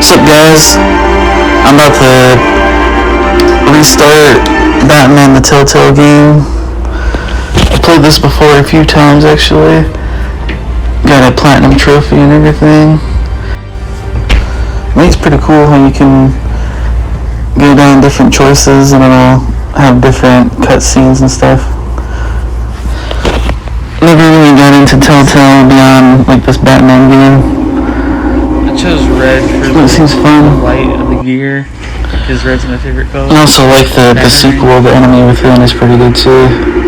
What's up, guys? I'm about to restart Batman the Telltale game. I played this before a few times, actually. Got a platinum trophy and everything. I think it's pretty cool how you can go down different choices and it'll have different cutscenes and stuff. Never really got into Telltale beyond like this Batman game. I chose red for the light of the gear, because red's my favorite color. I also like the sequel, The Enemy Within, is pretty good too.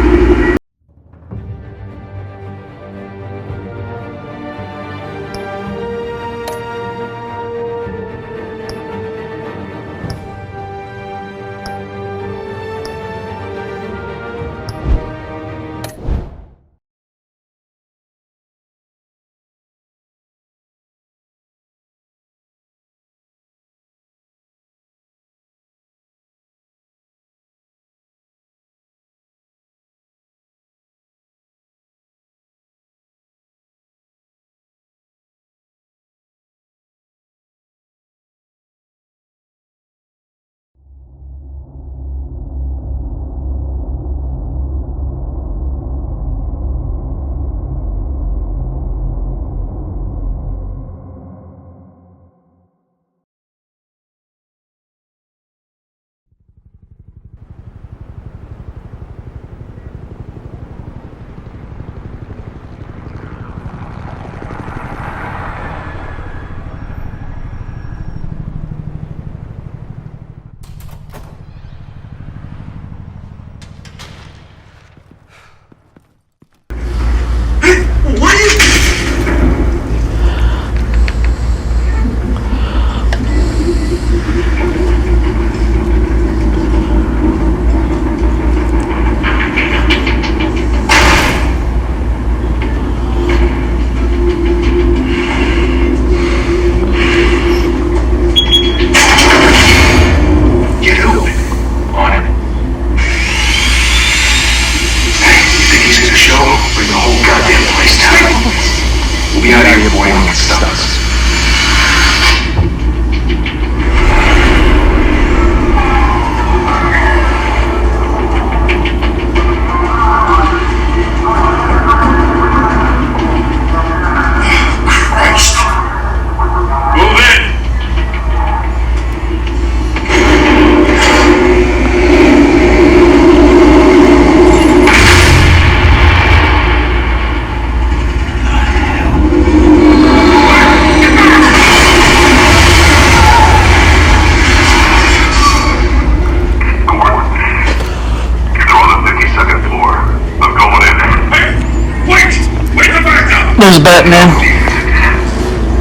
There's Batman.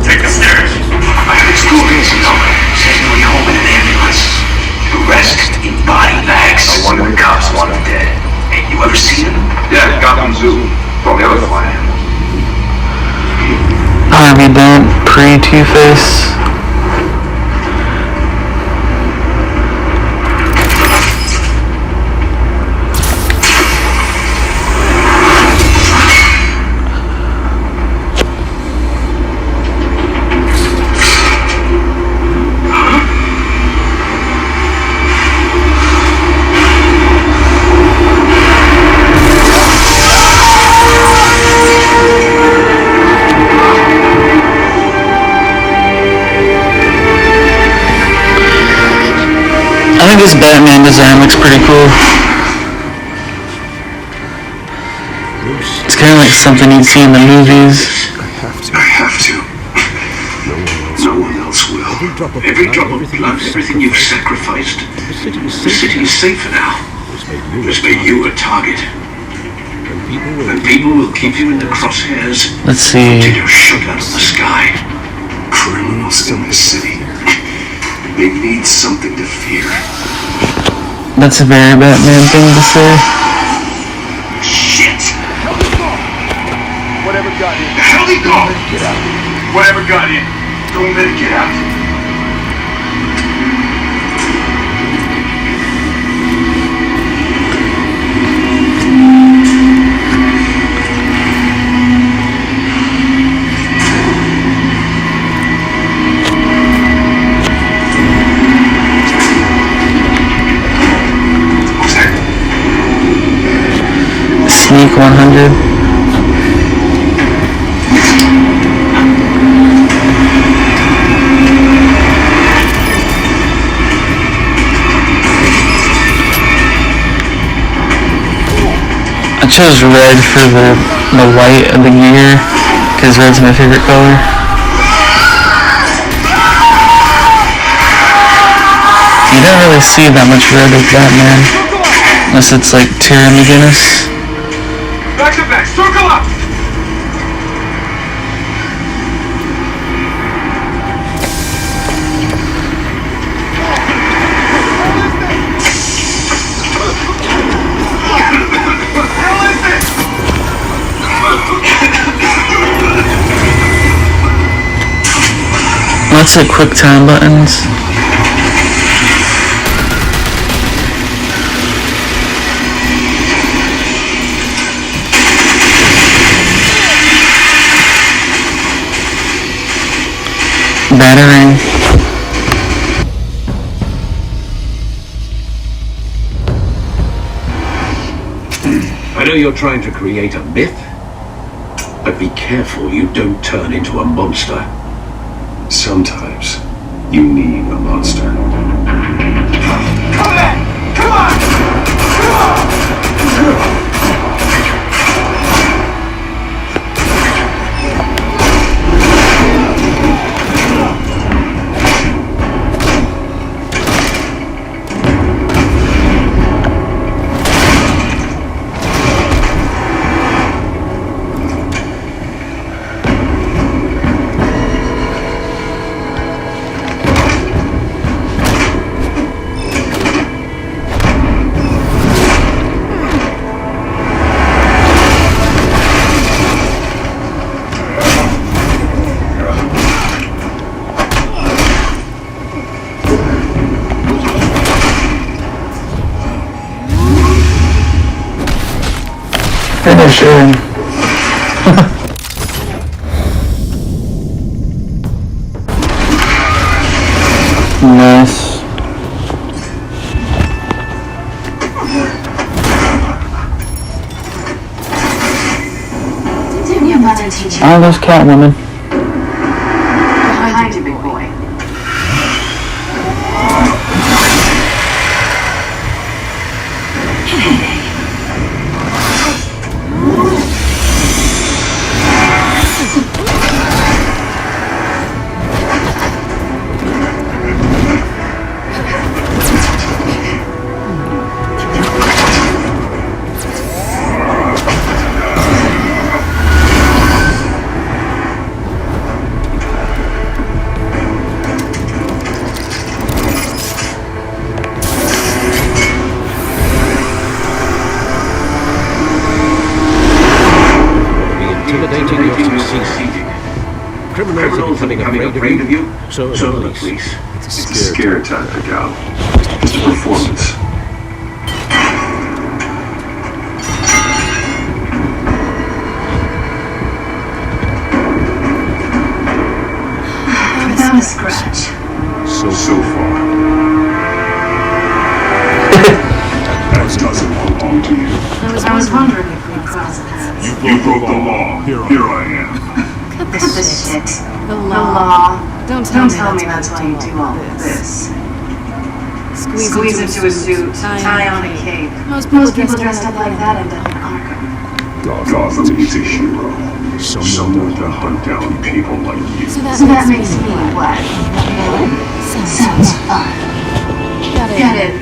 Take the stairs. I have experience in sending me home in an ambulance. Arrest in body bags. I wonder when the cops want him dead. Hey, you ever seen him? Yeah, Gotham Zoo. From the other fly. Harvey Dent, pre-Two-Face. I think this Batman design looks pretty cool. It's kind of like something you'd see in the movies. I have to. No one else will. Every drop of blood, everything you've sacrificed. The city is safer now. It's made you a target. And people will keep you in the crosshairs. Let's see. Until you're shot out of the sky. Criminals in this city. They need something to fear. That's a very Batman thing to say. Shit! Whatever got in. The hell he go? Get out. Whatever got in. Don't let it get out. Sneak 100. I chose red for the white of the gear, because red's my favorite color. You don't really see that much red with Batman, unless it's like Tyrion McGinnis. Back to back, circle up! Let's hit quick time buttons. Battering. I know you're trying to create a myth, but be careful you don't turn into a monster. Sometimes you need a monster. Come back! Come on! Come on! Finish him. Nice. Oh, there's Catwoman. Behind you, big boy. Criminals are becoming afraid of you, so are the police. It's a scare tactic, Al. It's a performance. Without a scratch. So far. That doesn't belong to you. I was wondering if we'd cross paths. You broke the law. Here I am. Cut this shit. The law. Don't tell me that's why you do all this. Squeeze into a suit, tie on a cape. Most people dressed up like that end up in Arkham. Gotham needs a hero. Someone to hunt down people like you. So that makes me what? Sounds fun. Get it.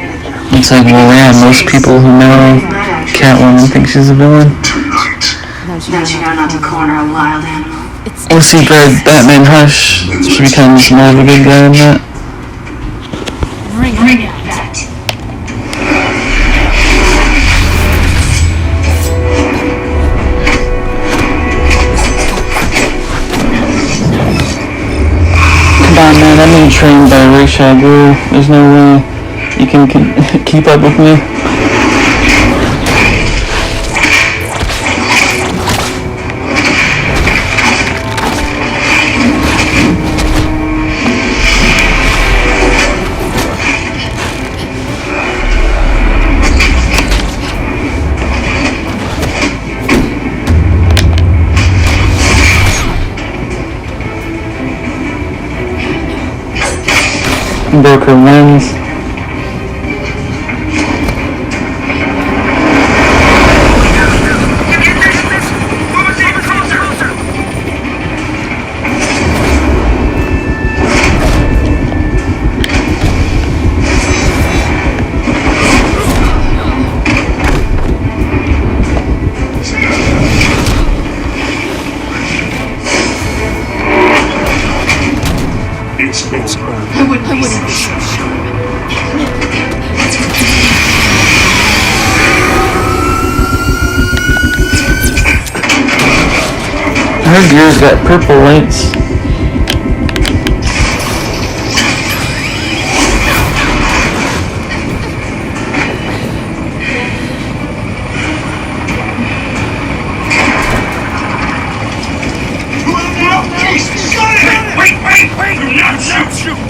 It's like, well, yeah, most people who know Catwoman think she's a villain. Tonight. Don't you know not to corner a wild animal? We'll see Batman Hush. She becomes more of a good guy in that. Bring it back. Come on, man, I'm being trained by Ra's al Ghul. There's no way you can keep up with me. broke her lens. I wouldn't be so sure. Her gear's got purple lights. Wait! Do not shoot!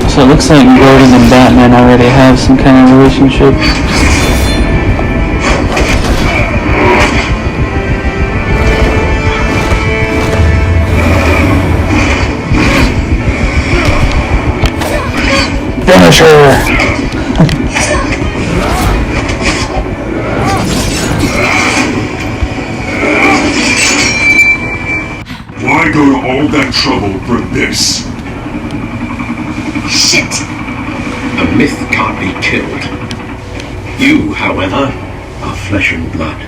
So it looks like Gordon and Batman already have some kind of relationship. Finish her! Why go to all that trouble for this? Shit! A myth can't be killed. You, however, are flesh and blood.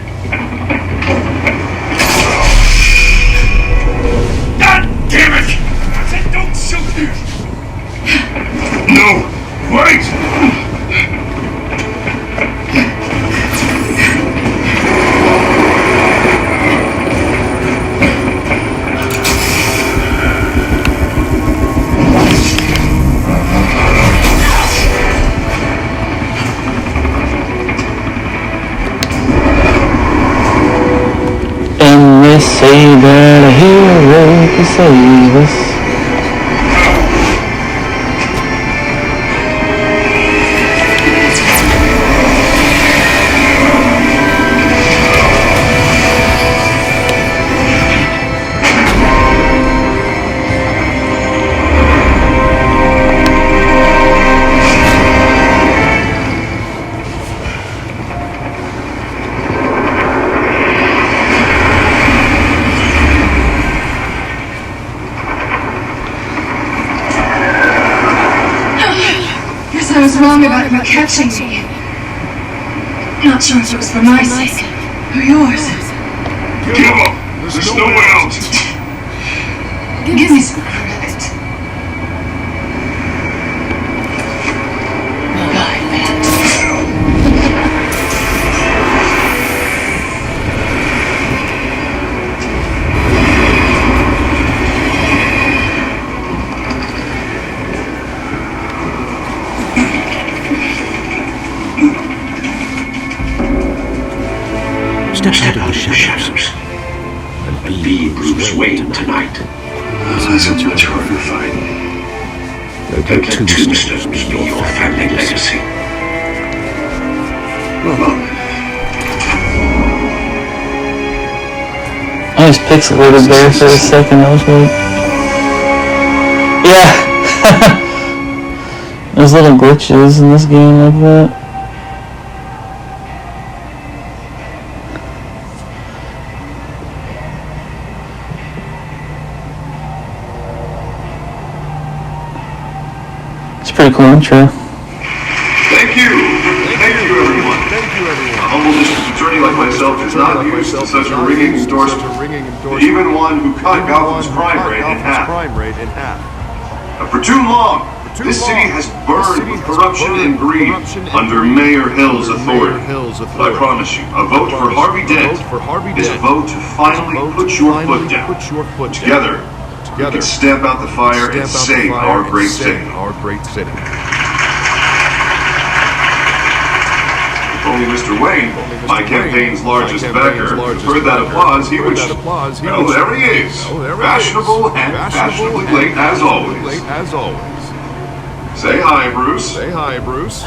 God damn it! I said don't shoot! No! Wait! Say that a hero can save us. I was wrong about him catching me. Not sure if it was for my sake or yours. Give up! There's no way out! Give me some credit. Step out of the shadows and be Bruce Wayne tonight. That's much harder to find. Let tombstones be your family legacy. I was pixelated there for a second. I was like, yeah. There's little glitches in this game like that. Pretty cool intro. Thank you everyone. A humble district attorney like myself is not used to such a ringing endorsement. Even one who cut Gotham's crime rate in half. For too long, this city has burned with corruption and greed under Mayor Hill's authority. But I promise you, a vote for Harvey Dent is a vote to finally put your foot down. Together, we can stamp out the fire and save our great city. If only Mr. Wayne, my campaign's largest backer, heard that applause, he would... Well, there he is. Fashionable and fashionably late as always. Say hi, Bruce. Hi, Bruce.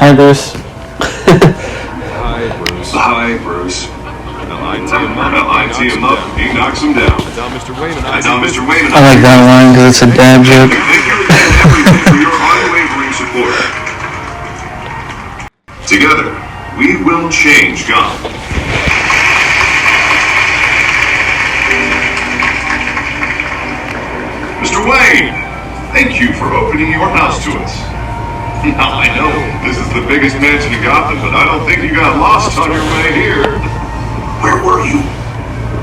Hi, Bruce. Now, I I tee him up, he knocks him down. I tell Mr. Wayne I like that line because it's a dad joke. thank you again, everything, for your unwavering support. Together, we will change Gotham. Mr. Wayne, thank you for opening your house to us. Now, I know this is the biggest mansion in Gotham, but I don't think you got lost on your way here. Where were you?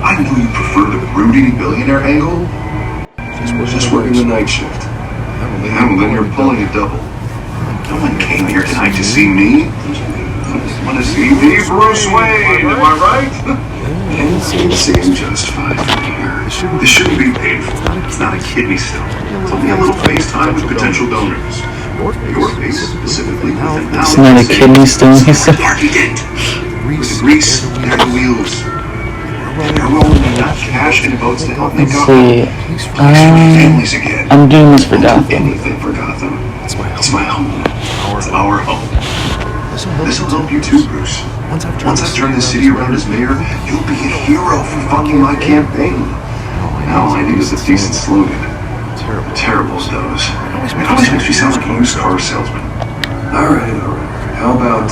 I knew you preferred the brooding billionaire angle. Just working the night shift. Then you're pulling a double. No one came here tonight to see me. I want to see the Bruce Wayne, am I right? And seeing just fine from here. This shouldn't be painful. It's not a kidney stone. It's only a little FaceTime with potential donors. Your face specifically with an It's not a kidney stone, he said. architect. With the grease and the wheels. There will be enough cash and votes to help make Let's Gotham. see. Families again. I'm doing this for I'll do Gotham. anything for Gotham. It's my home. It's our home. This will help you too, Bruce. Once I've turned the city around as mayor, you'll be a hero for fucking my campaign. Now all I need is a decent slogan. Terrible as those. It always makes me sound like a used car salesman. Alright. How about,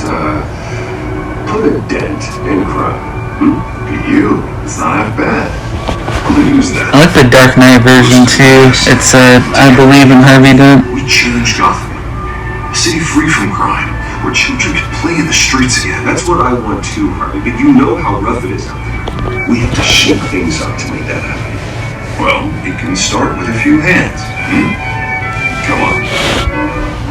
put a dent in crime? You? It's not half bad. I'm gonna use that. I like the Dark Knight version too. It's I believe in Harvey Dent. We changed Gotham. A city free from crime, where children can play in the streets again. That's what I want too, Harvey, but you know how rough it is out there. We have to shake things up to make that happen. Well, it can start with a few hands. Come on.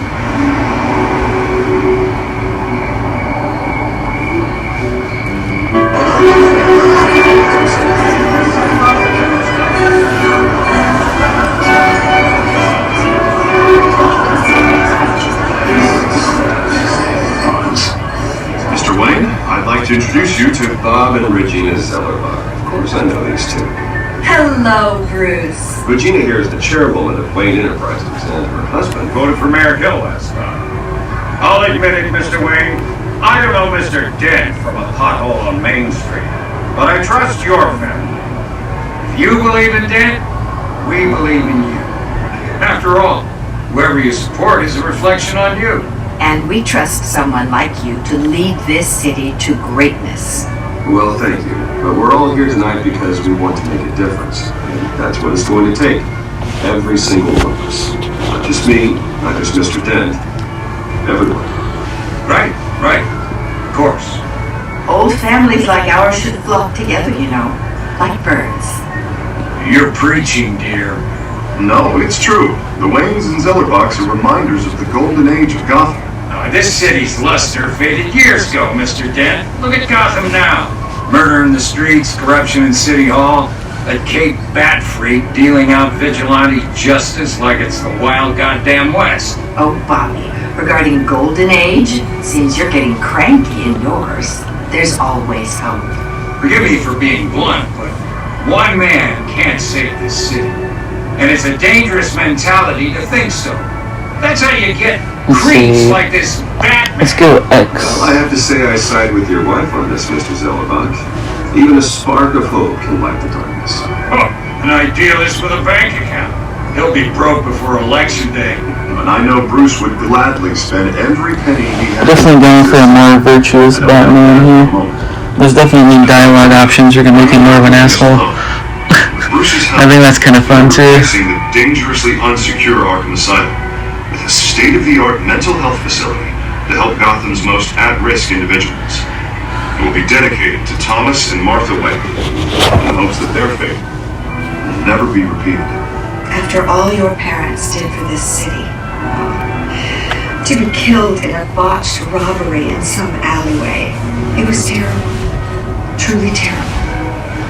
Mr. Wayne, I'd like to introduce you to Bob and Regina Zellerbach. Of course, I know these two. Hello, Bruce. Regina here is the chairwoman of Wayne Enterprises, and her husband Voted for Mayor Hill last time. I'll admit it, Mr. Wayne. I don't know Mr. Dent from a pothole on Main Street, but I trust your family. If you believe in Dent, we believe in you. After all, whoever you support is a reflection on you. And we trust someone like you to lead this city to greatness. Well, thank you. But we're all here tonight because we want to make a difference. And that's what it's going to take. Every single one of us. Not just me, not just Mr. Dent. Everyone. Right. Of course. Old families like ours should flock together, you know, like birds. You're preaching, dear. No, it's true. The Waynes and Zellerbachs are reminders of the golden age of Gotham. This city's luster faded years ago, Mr. Dent. Look at Gotham now. Murder in the streets, corruption in City Hall, that Cape Bat freak dealing out vigilante justice like it's the wild goddamn West. Oh, Bobby, regarding Golden Age, seems you're getting cranky in yours. There's always hope. Forgive me for being blunt, but one man can't save this city. And it's a dangerous mentality to think so. That's how you get creeps like this Batman. Let's go X. Well, I have to say I side with your wife on this, Mr. Zellerbach. Even a spark of hope can light the darkness. Oh, an idealist with a bank account. He'll be broke before Election Day. And I know Bruce would gladly spend every penny he has. Definitely going for a more virtuous Batman here. There's definitely dialogue options. You're gonna make him more of an asshole. I think that's kind of fun too. Replacing the dangerously unsecure Arkham Asylum with a state-of-the-art mental health facility to help Gotham's most at-risk individuals. It will be dedicated to Thomas and Martha Wayne in the hopes that their fate will never be repeated. After all your parents did for this city, to be killed in a botched robbery in some alleyway, it was terrible. Truly terrible.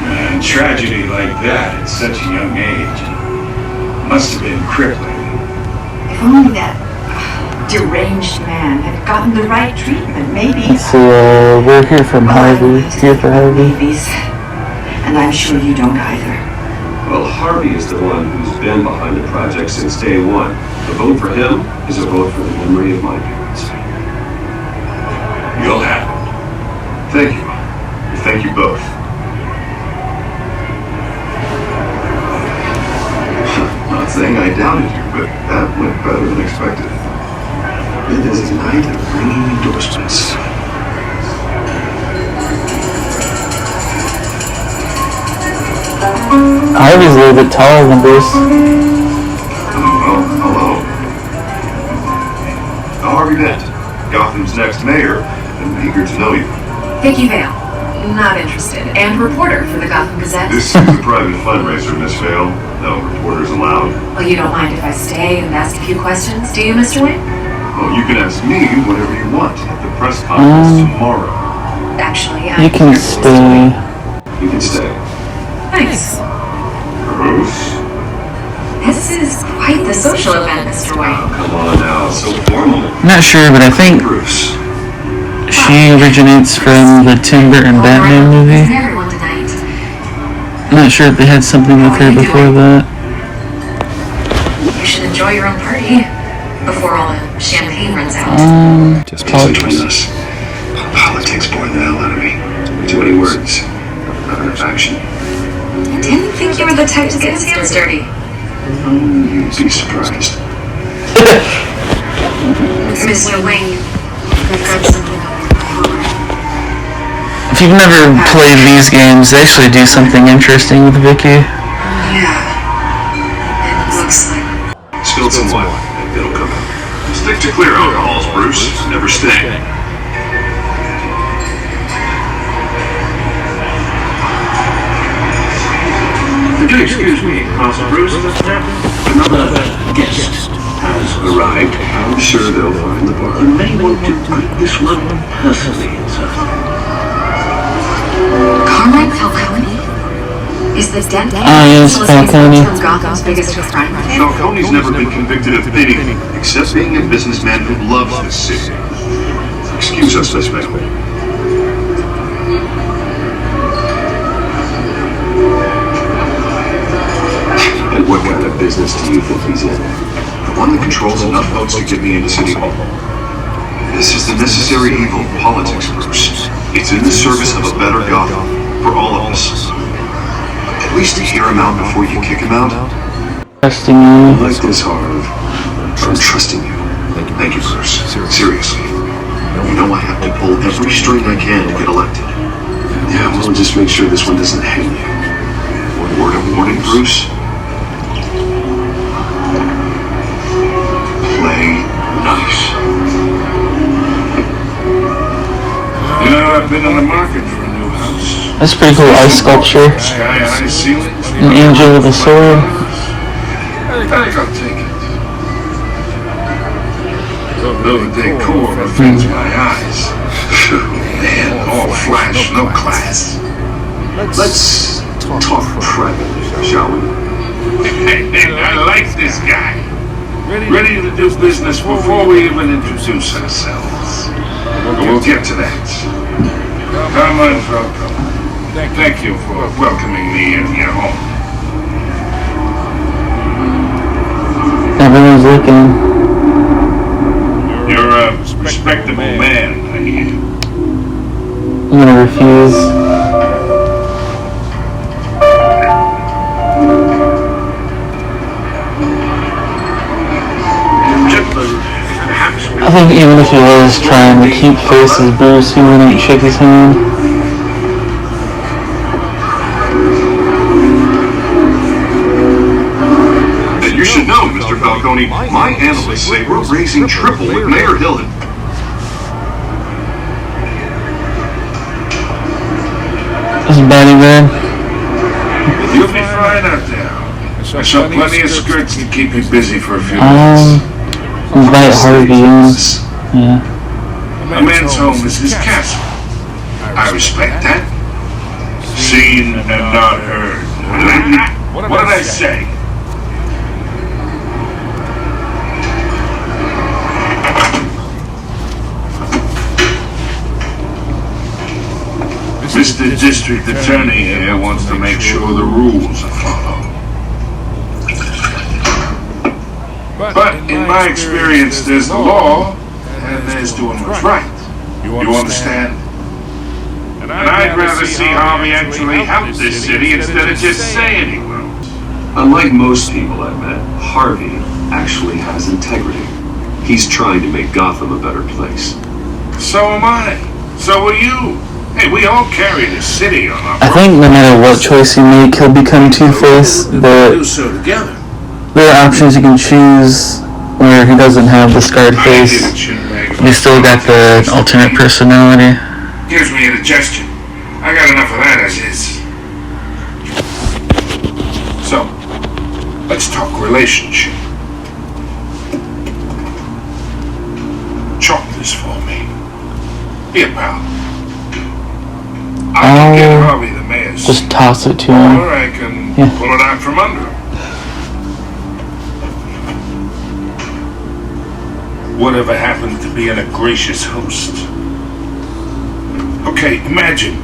And tragedy like that at such a young age must have been crippling. If only that deranged man had gotten the right treatment, maybe. Let's see, we're here from Harvey. Here for Harvey. Babies. And I'm sure you don't either. Well, Harvey is the one who's been behind the project since day one. A vote for him is a vote for the memory of my parents. You'll have it. Thank you. Thank you both. I doubted you, but that went better than expected. It is a night of ringing endorsements. Harvey's a little bit taller than Bruce. Oh, hello. Harvey Dent, Gotham's next mayor, and eager to know you. Vicky Vale. Not interested. And reporter for the Gotham Gazette. This is a private fundraiser, Miss Vale. No reporters allowed. Well, you don't mind if I stay and ask a few questions, do you, Mr. Wayne? Oh, you can ask me whatever you want at the press conference tomorrow. Actually, You can stay. You can stay. Thanks. Bruce? This is quite the social event, Mr. Wayne. Oh, come on now, it's so formal. I'm not sure, but I think Bruce. she originates from the Tim Burton Batman movie. Everyone tonight. I'm not sure if they had something with her before that. You should enjoy your own party before all the champagne runs out. Just between us. Politics bored the hell out of me. Too many words. Not enough action. I didn't think you were the type to get his hands dirty. You'd be surprised. Mr. Wayne, I've got something on your collar. If you've never played these games, they actually do something interesting with Vicky. Yeah. It looks like... Spill some wine. It'll come out. Stick to clear alcohols, Bruce. Never stay. Excuse me, Master Bruce. Another guest has arrived. I'm sure they'll find the bar. You may want to greet this one personally, sir. Carmine Falcone? Is the Dent yes, Falcone. Gotham's biggest crime? Falcone's never been convicted of anything except being a businessman who loves this city. Excuse us, Miss Vale. And what kind of business do you think he's in? The one that controls enough votes to get me into City Hall. This is the necessary evil of politics, Bruce. It's in the service of a better Gotham for all of us. At least to hear him out before you kick him out. Trusting you. Like this, Harv. I'm trusting you. Thank you, Bruce. Seriously. You know I have to pull every string I can to get elected. Yeah, we'll just make sure this one doesn't hang you. Word of warning, Bruce? Play nice. You know, I've been on the market for a new house. That's pretty cool ice sculpture. Sky high ceilings. An angel with a sword. I think I'll take it. Though the decor offends my eyes. Man, all flash, no class. Let's talk privately, shall we? I like this guy. Ready to do business before we even introduce ourselves. But we'll get to that. Come on, welcome. Thank you for welcoming me in your home. Everyone's looking. You're a respectable man, I hear. I'm gonna refuse. I think even if he was trying to keep face as Bruce, he wouldn't shake his hand. And you should know, Mr. Falcone, my analysts say we're raising triple with Mayor Hillen. This is Batty Man. You'll be fine out there. I saw plenty of skirts to keep you busy for a few minutes. Invite Harvey in. Yeah. A man's home is his castle. I respect that. Seen and not heard. What did I say? Mr. District Attorney here wants to make sure the rules are followed. But in my experience, there's the law, and there's doing what's right. You understand? And I'd rather see Harvey actually help this city instead of just saying he will. Unlike most people I've met, Harvey actually has integrity. He's trying to make Gotham a better place. So am I. So are you. Hey, we all carry the city on our I think no matter what choice you make, he'll become Two-Face, but do so together. there are options you can choose where he doesn't have the scarred face. He's still got the alternate personality. Gives me indigestion. I got enough of that as is. So, let's talk relationship. Chalk this for me. Be a pal. I can get Harvey the mayor's. Just toss it to him. Or I can Yeah. pull it out from under him. Whatever happened to being a gracious host? Okay, imagine,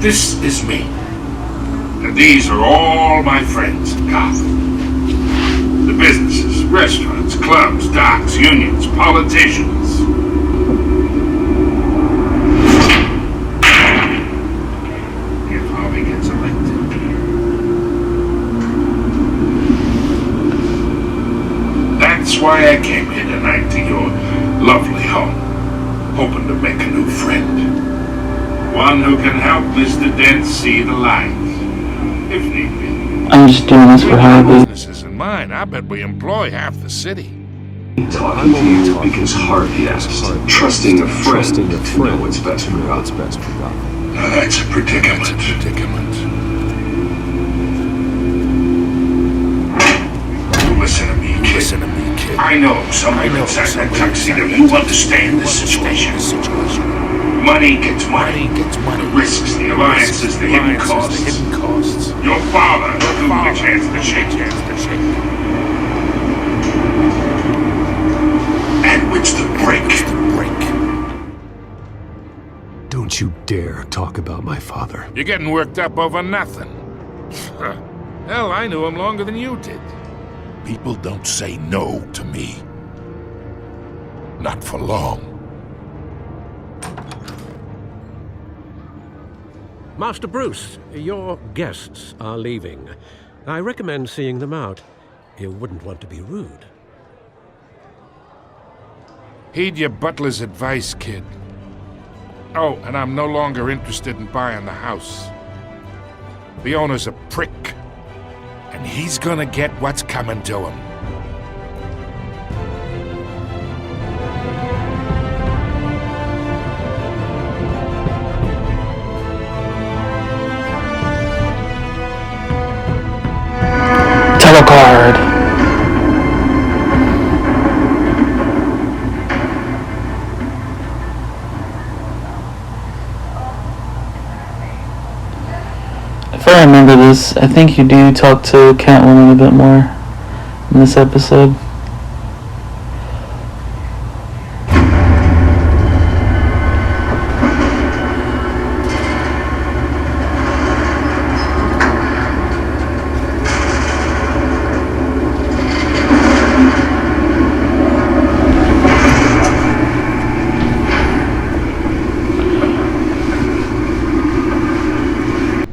this is me. And these are all my friends in Gotham. The businesses, restaurants, clubs, docks, unions, politicians. If Harvey gets elected. That's why I came here tonight to your lovely home, hoping to make a new friend. One who can help Mr. Dent see the light, if need be. I'm just doing this for Harvey. Businesses in mind, I bet we employ half the city. Talking to you because Harvey asked. Trusting a friend to know what's best for Gotham. Now that's a predicament. Listen to me, kid. I know somebody inside that tuxedo. You understand this situation. Money gets money. The risks, the alliances, the hidden costs. Your father took a chance to shake. And which to break. Don't you dare talk about my father. You're getting worked up over nothing. Hell, I knew him longer than you did. People don't say no to me. Not for long. Master Bruce, your guests are leaving. I recommend seeing them out. You wouldn't want to be rude. Heed your butler's advice, kid. Oh, and I'm no longer interested in buying the house. The owner's a prick. And he's gonna get what's coming to him. Telecard. If I remember this, I think you do talk to Catwoman a bit more in this episode.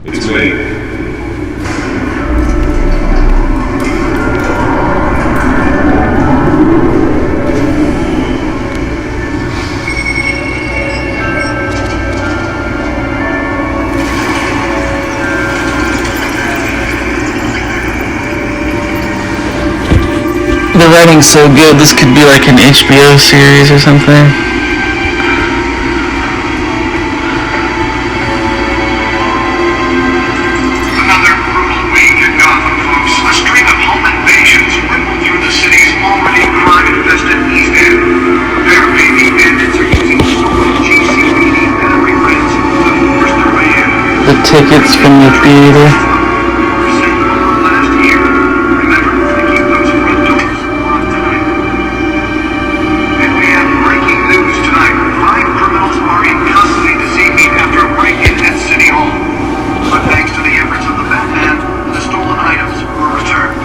It's me. The writing's so good, this could be like an HBO series or something. Another brutal week in Gotham, folks. A string of home invasions rippled through the city's already crime-infested East End. Parababy bandits are using stolen GCPD battery rents to force their way in. The tickets from the theater. Last year. Remember to keep those front doors locked tonight. And we have breaking news tonight. 5 criminals are in custody this evening after a break-in at City Hall. But thanks to the efforts of the Batman, the stolen items were returned.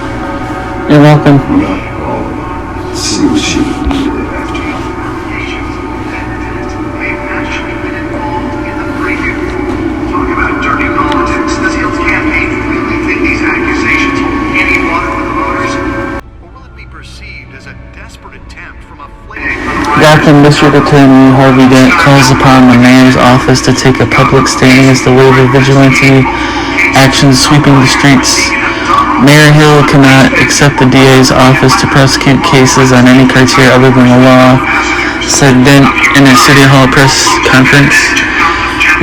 You're welcome. See what she can do after you. They've actually been involved in the break-in. Talk about dirty politics. The Seals campaign really think these accusations hold any water Gotham District Attorney Harvey Dent calls upon the mayor's office to take a public stand against the wave of vigilante actions sweeping the streets. Mayor Hill cannot accept the DA's office to prosecute cases on any criteria other than the law, said Dent in a City Hall press conference.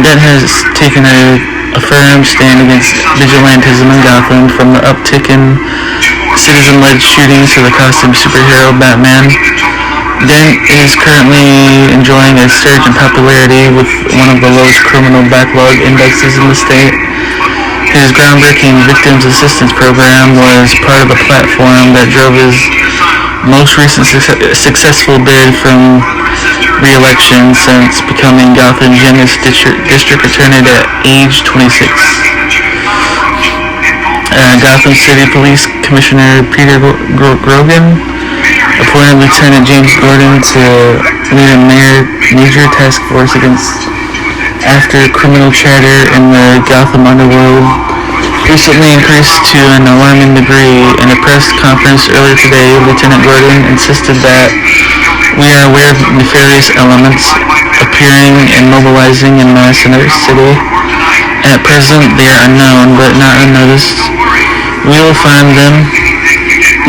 Dent has taken a firm stand against vigilantism in Gotham, from the uptick in citizen-led shootings to the costume superhero Batman. Dent is currently enjoying a surge in popularity with one of the lowest criminal backlog indexes in the state. His groundbreaking Victims Assistance Program was part of the platform that drove his most recent successful bid from re-election since becoming Gotham's youngest district attorney at age 26. Gotham City Police Commissioner Peter Grogan appointed Lieutenant James Gordon to lead a major task force after criminal chatter in the Gotham underworld recently increased to an alarming degree. In a press conference earlier today, Lieutenant Gordon insisted that we are aware of nefarious elements appearing and mobilizing en masse in our city. At present, they are unknown, but not unnoticed. We will find them.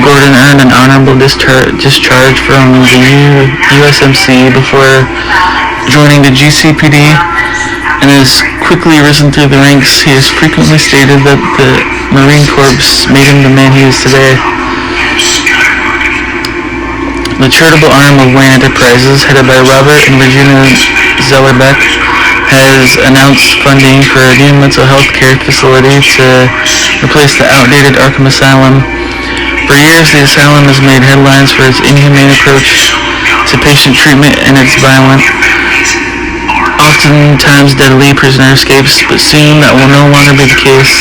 Gordon earned an honorable discharge from the USMC before joining the GCPD and has quickly risen through the ranks. He has frequently stated that the Marine Corps made him the man he is today. The charitable arm of Wayne Enterprises, headed by Robert and Regina Zellerbeck, has announced funding for a new mental health care facility to replace the outdated Arkham Asylum. For years, the asylum has made headlines for its inhumane approach to patient treatment and its violent, oftentimes deadly prisoner escapes, but soon that will no longer be the case.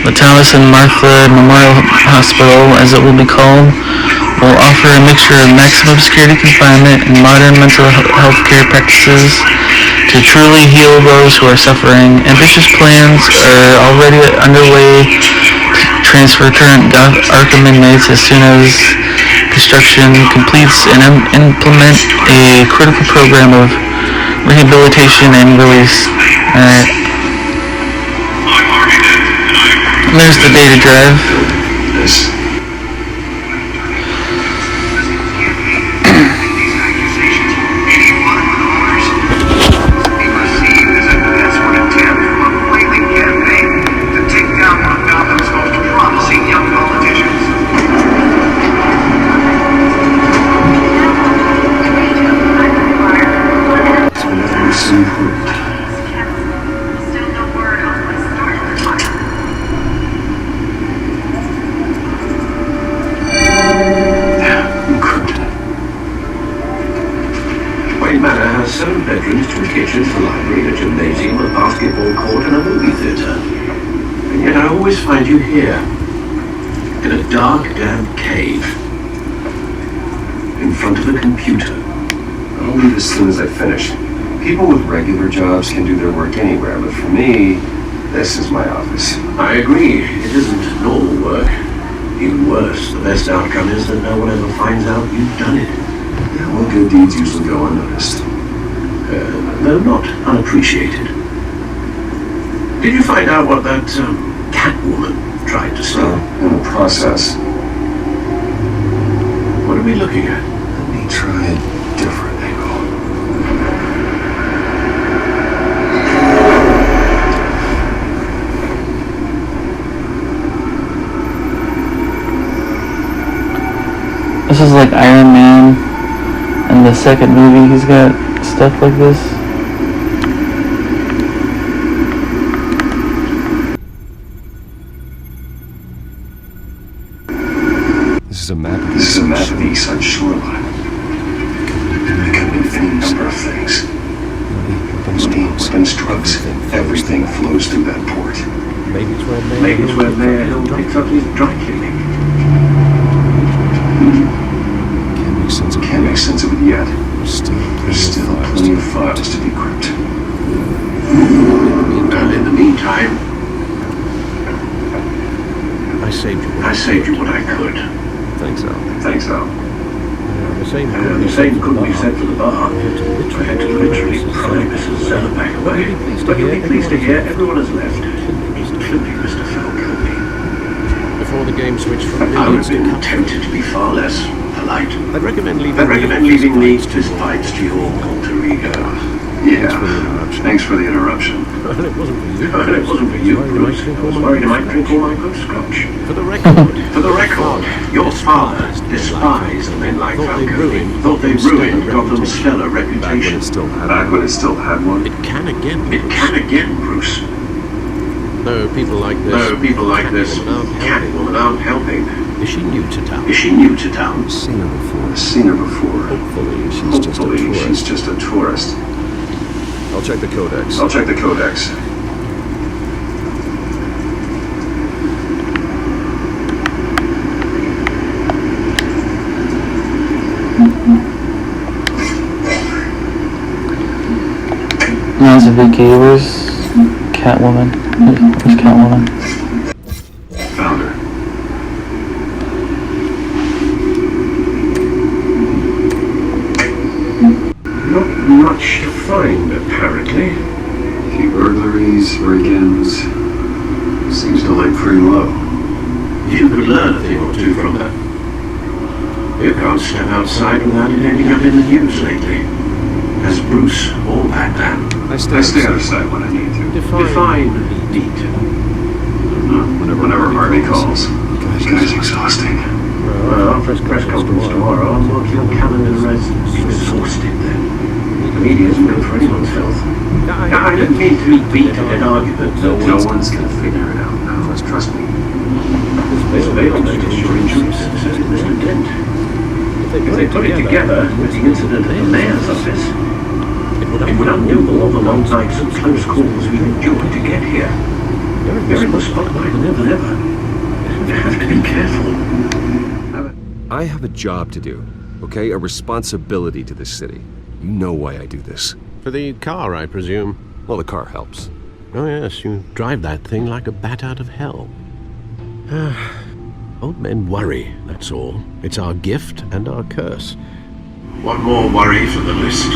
The Thomas and Martha Memorial Hospital, as it will be called, will offer a mixture of maximum security confinement and modern mental health care practices to truly heal those who are suffering. Ambitious plans are already underway to transfer current Arkham inmates as soon as construction completes and implement a critical program of rehabilitation and release. Alright. There's the data drive. Find you here, in a dark, damp cave, in front of a computer. I'll leave as soon as I finish. People with regular jobs can do their work anywhere, but for me, this is my office. I agree. It isn't normal work. Even worse, the best outcome is that no one ever finds out you've done it. Yeah, well, good deeds usually go unnoticed. Though not unappreciated. Did you find out what that, Catwoman tried to steal? In the process. What are we looking at? Let me try a different angle. This is like Iron Man. In the second movie, he's got stuff like this. This is a map of the East Side shoreline. It could mean any number of things. Money, weapons, drugs, everything flows through that port. Maybe it's where Mayor Hill picks up his dry cleaning. Can't make sense of it yet. There's still plenty of files to decrypt. And in the meantime, I saved you. I saved you what I could. Thanks, Al. Thanks, Al. The same couldn't be said for the bar. I had to literally pry Mrs. Zeller back away. But you'll be pleased to hear everyone has left, including Mr. Falcone. Before the game switched from I would millions have to been cups. tempted to be far less polite. I'd recommend leaving these fights to your alter ego. Yeah, thanks for the interruption. Well, it wasn't for you. It wasn't for you, Bruce. I was worried I might drink all my good scotch. For the record, Your father despised men like Falcone. Thought they ruined Gotham's stellar reputation. Back when it still had one. it can again. It can again, Bruce. No, people like this. Can't without helping. Is she new to town? Is she new to town? Seen her before. Hopefully, she's just a tourist. I'll check the codex. That's Vicky. Where's Catwoman? Where's Catwoman? Found her. Not much to find, apparently. A few burglaries, break-ins. Seems to lay pretty low. You could learn a thing or two from her. You can't step outside without it ending up in the news lately. As Bruce or Batman. I stay out of sight when I need to. Define need to. Whenever Harvey calls. Guy's exhausting. Well, press conference tomorrow. I'll mark your calendar as exhausted then. The media isn't good for anyone's health. I don't mean to beat an argument. No one's gonna figure it out now. Trust me. This veil notice your injuries, says Mr. Dent. If they put it together with the incident at the mayor's office, it would undo all the long nights and close calls we've endured to get here. You're in the spotlight more than ever. You have to be careful. I have a job to do, okay? A responsibility to this city. You know why I do this. For the car, I presume. Well, the car helps. Oh yes, you drive that thing like a bat out of hell. Old men worry, that's all. It's our gift and our curse. One more worry for the list.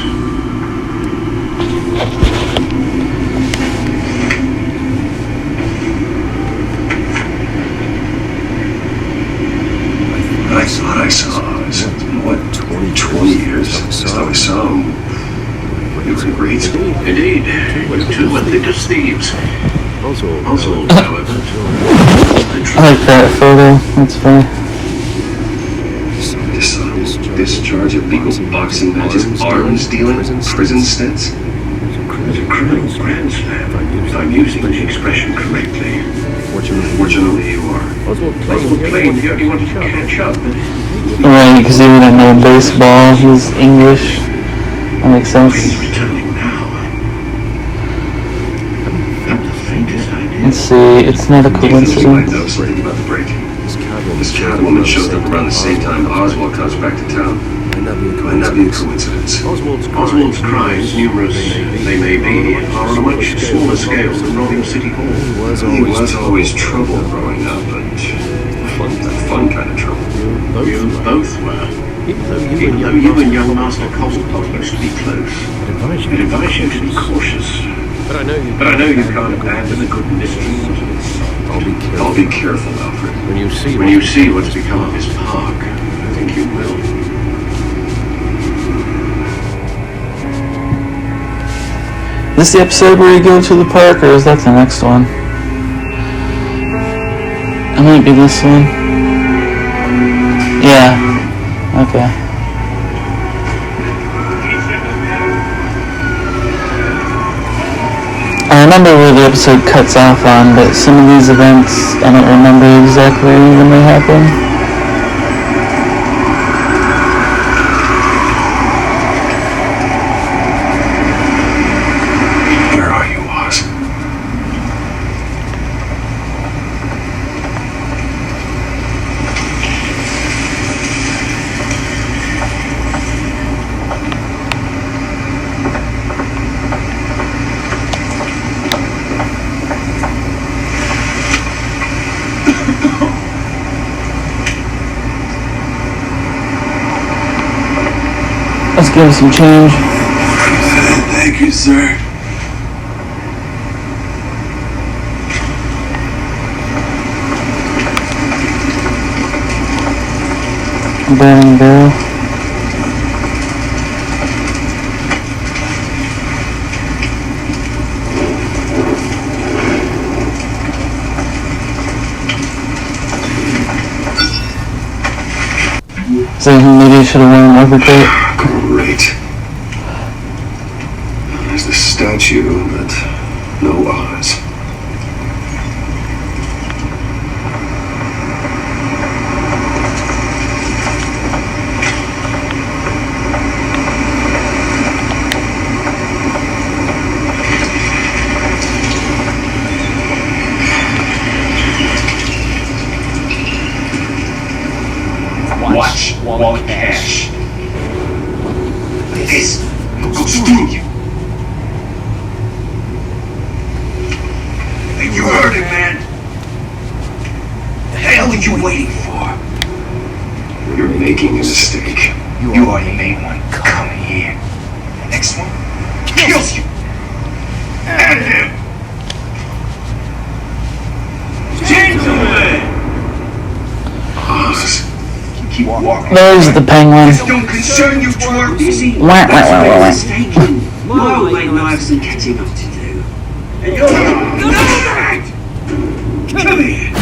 I thought I saw. It's been, what, 20 years since I saw him. He was great. Indeed. You two were thick as thieves. Oswald, however. I like that photo. That's funny. This charge of people boxing matches, arms dealing, prison stints. It's a criminal grand slam, if I'm using the expression correctly. Fortunately, you are. Oswald Plain, he only wanted to catch up, but Right, because he wouldn't know baseball. He's English. That makes sense. he's returning now. Not the faintest idea. Let's see. It's not a You might coincidence. know something about the break-in. This Catwoman shows up around the same time Oswald comes back to town. Might not be a coincidence. Oswald's crimes, numerous they may be, are on a much smaller scale than robbing City Hall. He was always trouble growing up, but fun kind of trouble. You both were. Even though you and young Master Coldpot used to be close, I'd advise you to be cautious. But I know you can't abandon a good mistress until it's solved. I'll be careful, Alfred. when When you see what's become of this park, I think you will. Is this the episode where you go to the park, or is that the next one? It might be this one. Yeah. Okay. I remember where the episode cuts off on, but some of these events, I don't remember exactly when they happen. Where are you, Oz? Give him some change. Thank you, sir. Burning barrel. So maybe you should have worn an overcoat. Great. There's the statue, but no eyes. Watch while cash. This goes through you. You heard it, man. The hell are you waiting for? You're making a mistake. You already made one. Come here. The next one kills you. And him. Gentlemen! Oz. Keep walking. There's the penguin. This don't concern you, twerp. You see, Wah, wah, that's wah, where wah, wah. it's mistaken. My old mate and I have some catching up to do. And you're... Come here.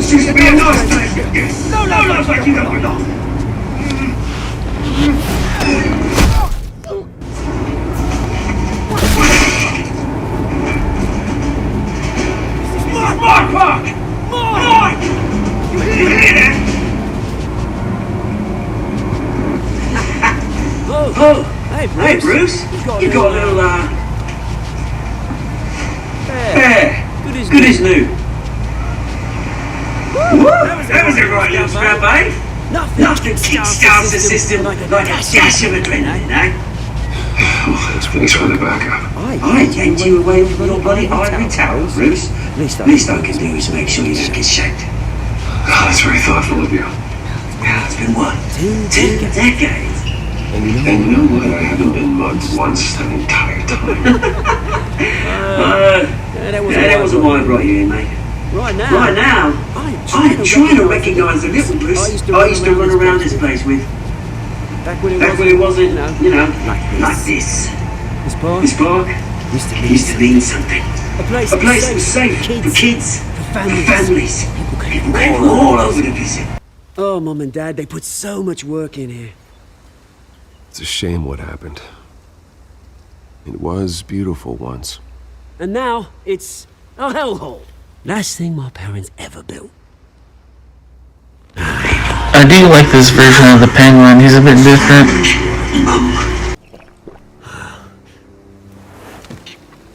Seems to be a nice place. No, like you don't belong. Mark! You hear that? Oh, hey Bruce. You got a little, hair. Good as new. That was a right little scrap, eh? Nothing kickstarts the system like a dash of adrenaline, eh? Thanks for the backup. I yanked you away from your bloody ivory tower, Bruce. Least I can do is make sure you don't get shanked. Oh, that's very thoughtful of you. Well, it's been what? 2 decades? And you know what? I haven't been mugged once that entire time. That wasn't why I brought you in, mate. Right now, I'm trying to recognize the little Bruce I used to run around this place with. Back when it wasn't, you know, like this. This park used to mean something. A place that was safe for kids, for families. People came from all over to visit. Oh, Mom and Dad, they put so much work in here. It's a shame what happened. It was beautiful once. And now, it's a hellhole. Last thing my parents ever built. I do like this version of the penguin. He's a bit different.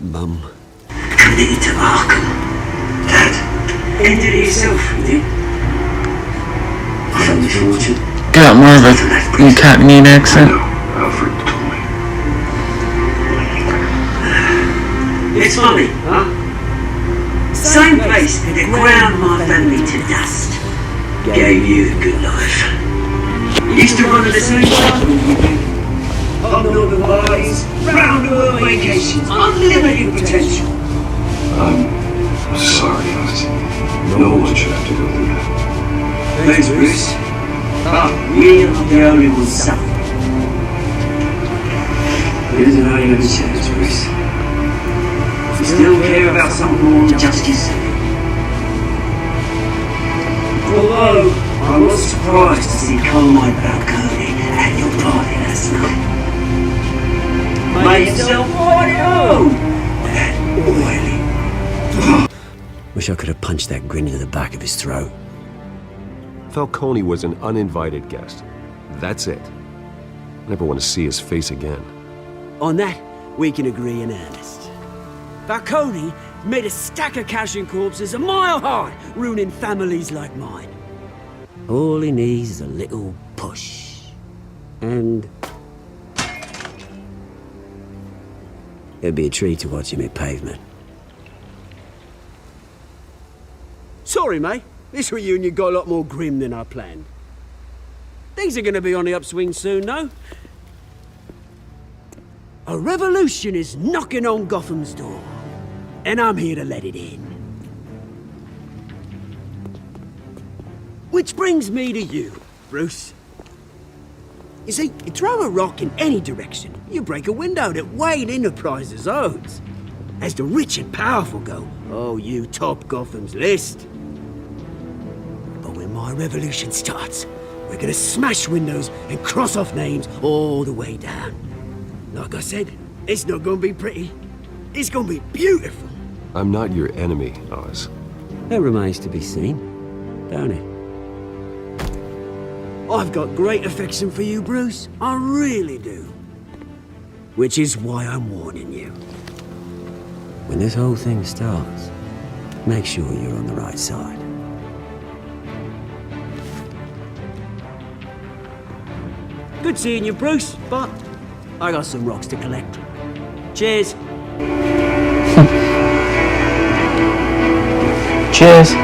Mum. Committed to Arkham. Dad, ended it yourself, did you? I felt the fortune. Got more of a Cockney accent. Alfred told me. It's funny, huh? Same place that ground my family to dust. Gave you a good life. Used to run at the same time with you. Up northern parties, round the world vacations, unlimited potential. I'm sorry, Oz. No one should have to go through that. Thanks, Bruce. But we're not the only ones suffering. It isn't how you have a chance, Bruce. If you still care about something more than just yourself. Although, I was surprised to see Carmine Balcony at your party last night. Made himself right at home. That oily. Wish I could have punched that grin into the back of his throat. Falcone was an uninvited guest. That's it. Never want to see his face again. On that, we can agree in earnest. Falcone made a stack of cash and corpses a mile high, ruining families like mine. All he needs is a little push. And it'd be a treat to watch him hit pavement. Sorry, mate. This reunion got a lot more grim than I planned. Things are gonna be on the upswing soon, though. A revolution is knocking on Gotham's door, and I'm here to let it in. Which brings me to you, Bruce. You see, you throw a rock in any direction, you break a window that Wayne Enterprises owns. As the rich and powerful go, oh, you top Gotham's list. But when my revolution starts, we're gonna smash windows and cross off names all the way down. Like I said, it's not gonna be pretty. It's gonna be beautiful. I'm not your enemy, Oz. That remains to be seen, don't it? I've got great affection for you, Bruce. I really do. Which is why I'm warning you. When this whole thing starts, make sure you're on the right side. Good seeing you, Bruce, but I got some rocks to collect. Cheers. Cheers.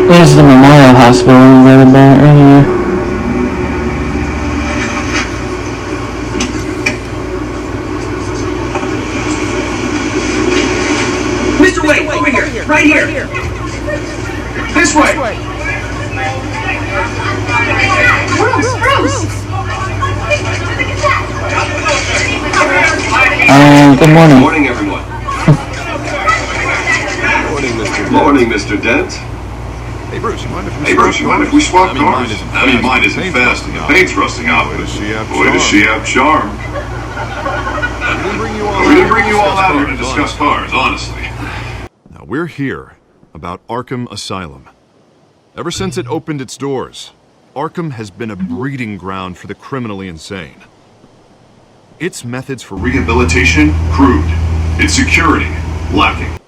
There's the Memorial Hospital we read about earlier. Mr. Wayne, over here! Right here! This way! Bruce! Good morning. Morning, everyone. Morning, Mr. Dent. Hey Bruce, you mind if we swap cars? I mean, mine isn't fast and the paint's rusting out, but boy, does she have charm. We didn't bring you all out here to discuss cars, honestly. Now, we're here about Arkham Asylum. Ever since it opened its doors, Arkham has been a breeding ground for the criminally insane. Its methods for Rehabilitation, crude. Its security, lacking.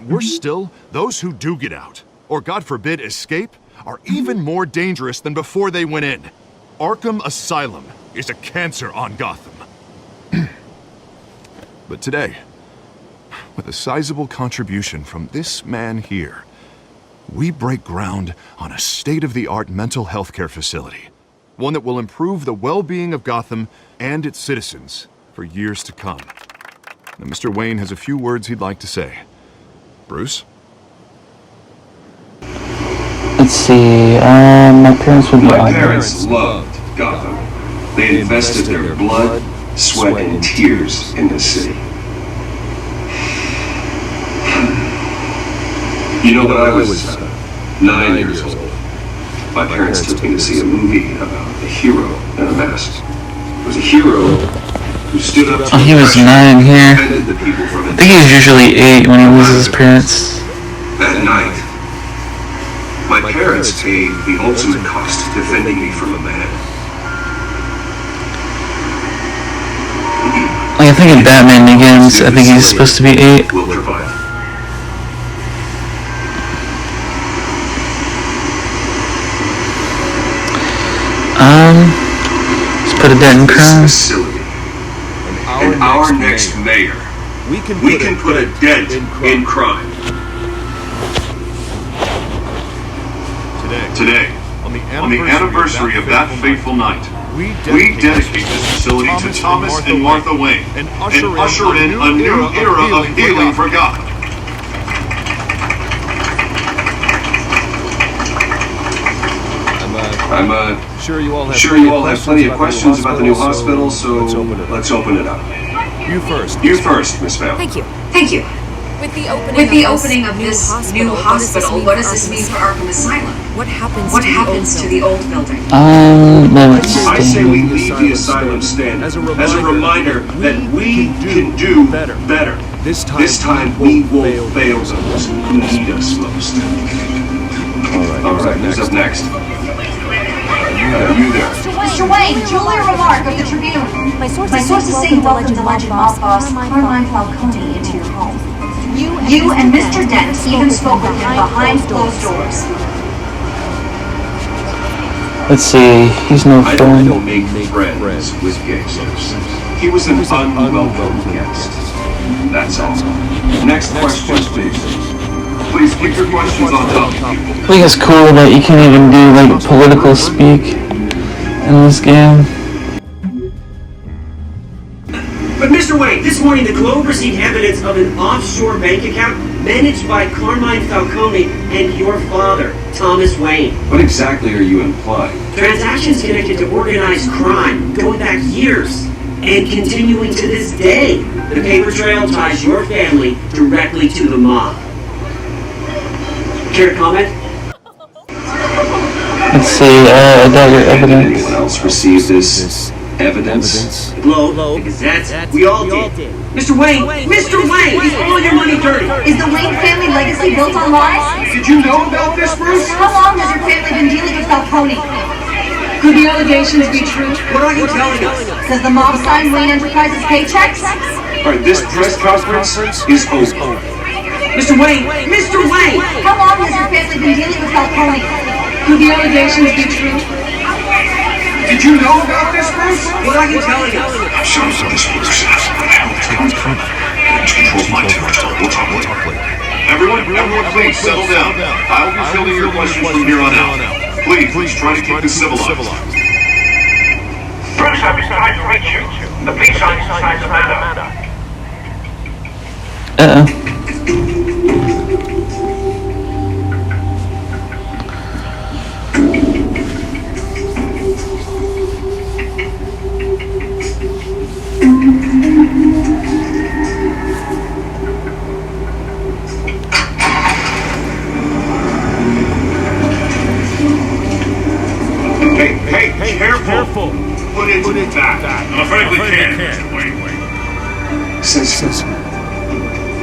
We're still, those who do get out, or God forbid escape, are even more dangerous than before they went in. Arkham Asylum is a cancer on Gotham. But today, with a sizable contribution from this man here, we break ground on a state-of-the-art mental health care facility. One that will improve the well-being of Gotham and its citizens for years to come. Now, Mr. Wayne has a few words he'd like to say. Bruce? Let's see, my parents would be My parents loved Gotham. They invested their blood, sweat, and tears in this city. You know, when I was 9 years old, my parents took me to see a movie about a hero in a mask. It was a hero who stood up to he was 9 here. defended the people from I think he was usually 8 when he loses his parents. That night, my parents paid the ultimate cost defending me from a man. Like, I think in Batman Begins, I think he's supposed to be 8. Will provide. Let's put a dent in crime. Facility. And our next mayor. We can put a dent in crime. Today, on the anniversary of that fateful night, we dedicate this facility to Thomas and Martha Wayne and usher in a new era of healing for Gotham. I'm Sure you all have plenty of questions about the new hospital, so let's open it up. You first. You first, Miss Vale. Thank you. With the opening of this new hospital, what does this mean for Arkham Asylum? What happens to the old building? I say we leave the asylum standing as a reminder that we can do better. This time we won't fail those who need us most. All right, who's up next? You there. Mr. Wayne, Julia Remark of the Tribune. My sources say you welcomed the alleged mob boss, Carmine Falcone, into your home. You and Mr. Dent even spoke with him behind closed doors. Let's see, he's no I friend. don't make friends with gangsters. He was an unwelcome guest. That's all. Next question, please. Please keep your questions on top. I think it's cool that you can't even do like political speak in this game. But Mr. Wayne, this morning the Globe received evidence of an offshore bank account managed by Carmine Falcone and your father, Thomas Wayne. What exactly are you implying? Transactions connected to organized crime going back years and continuing to this day. The paper trail ties your family directly to the mob. Care to comment? Let's see, I got your Did evidence. anyone else receive this evidence? Globe, the Gazette, we all did. Mr. Wayne, is all your money dirty? Is the Wayne family legacy built on lies? Did you know about this, Bruce? How long has your family been dealing with Falcone? Could the allegations be true? What are you telling us? Does the mob sign Wayne Enterprises paychecks? All right, this press conference is over. Mr. Wayne! How long has your family been dealing with Falcone? Could the allegations be true? Did you know about this, Bruce? What are you telling us? I'm sorry for this, Bruce. What the hell is going on? Lose control of my territory. We'll talk later. Everyone, please settle down. I'll be fielding your questions from here on out. Please try to keep this civilized. Bruce, I've been trying to reach you. The police are inside the manor. Hey, careful. Put it back. I'm afraid we can't, Mr. Wayne. Since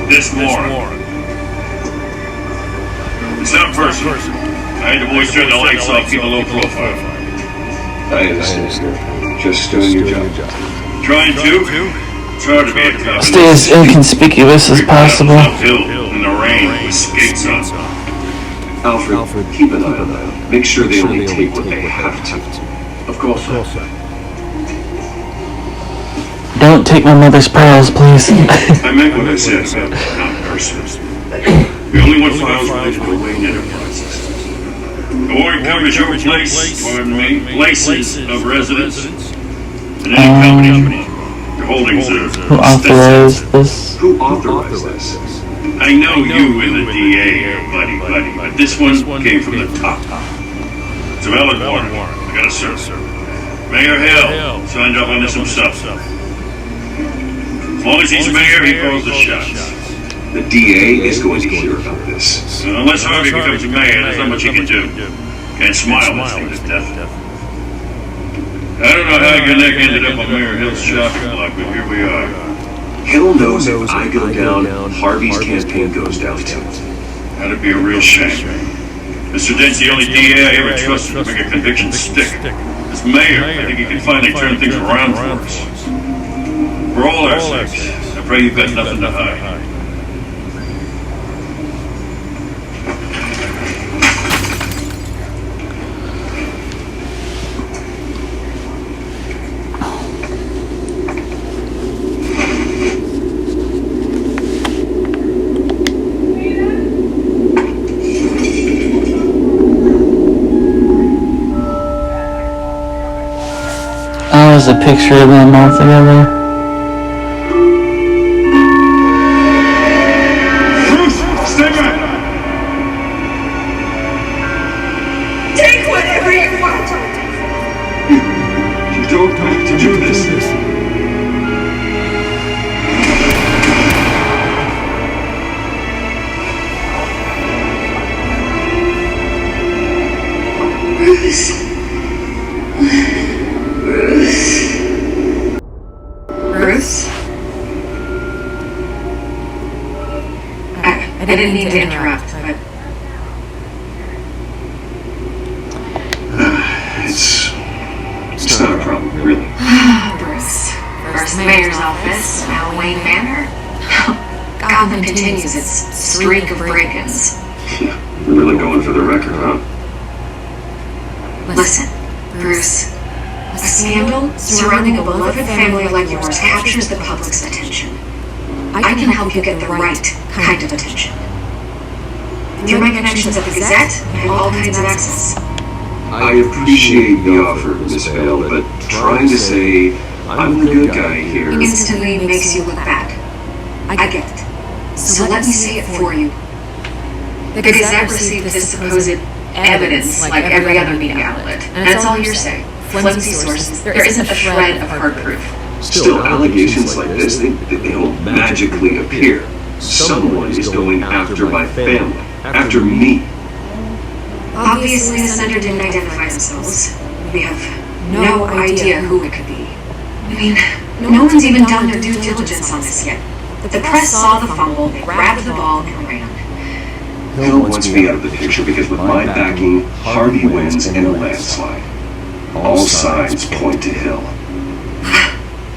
This morning. It's not personal. I had the boys turn the lights off, keep a low profile. I understand. Just doing your job. Trying to? It's hard to be a cop. Stay as inconspicuous as possible. Uphill in the rain with skates on. Alfred, keep an eye on them. Make sure they only take what they have to. Of course, sir. Don't take my mother's pearls, please. I meant what I said about not persons. We only want files related to Wayne Enterprises. The warrant covers your places of residence, and any company. Your holdings are Who authorized this? Who authorized this? I know you and the DA are buddy, but this one came from the top. It's a valid warrant. I gotta serve. Mayor Hill signed up on this himself. As long as he's mayor, he calls the shots. The DA is going to hear about this. Unless Harvey becomes mayor, there's not much he can do. Can't smile this thing to death. I don't know how your neck ended up on Mayor Hill's shopping block, but here we are. Hill knows if I go down, Harvey's campaign goes down too. That'd be a real shame. Mr. Dent's the only DA I ever trusted to make a conviction stick. As mayor, I think he can finally turn things around for us. For all our sakes, I pray you've got nothing to hide. Oh, there's a picture of them all together. Bruce, stay back! Take whatever you want. your path to do this. Bruce. Bruce? I didn't mean to interrupt, but... It's not a problem, really. Bruce. First the mayor's office, now Wayne Manor. Gotham continues its streak of break-ins. We're really going for the record, huh? Listen, Bruce. A scandal surrounding a beloved family like yours captures the public's attention. I can help you get the right kind of attention. Through my connections at the Gazette, I have all kinds of access. I appreciate the offer, Miss Vale, but trying to say I'm the good guy here Instantly makes you look bad. I get it. So let me say it for you. The Gazette received this supposed evidence like every other media outlet, and it's all hearsay. Flimsy sources. There isn't a shred of hard proof. Still, allegations like this, they don't magically appear. Someone is going after my family, after me. Obviously, the sender didn't identify themselves. We have no idea who it could be. I mean, no one's even done their due diligence on this yet. The press saw the fumble, they grabbed the ball, and ran. Hill wants me out of the picture because with my backing, Harvey wins in a landslide. All signs point to Hill.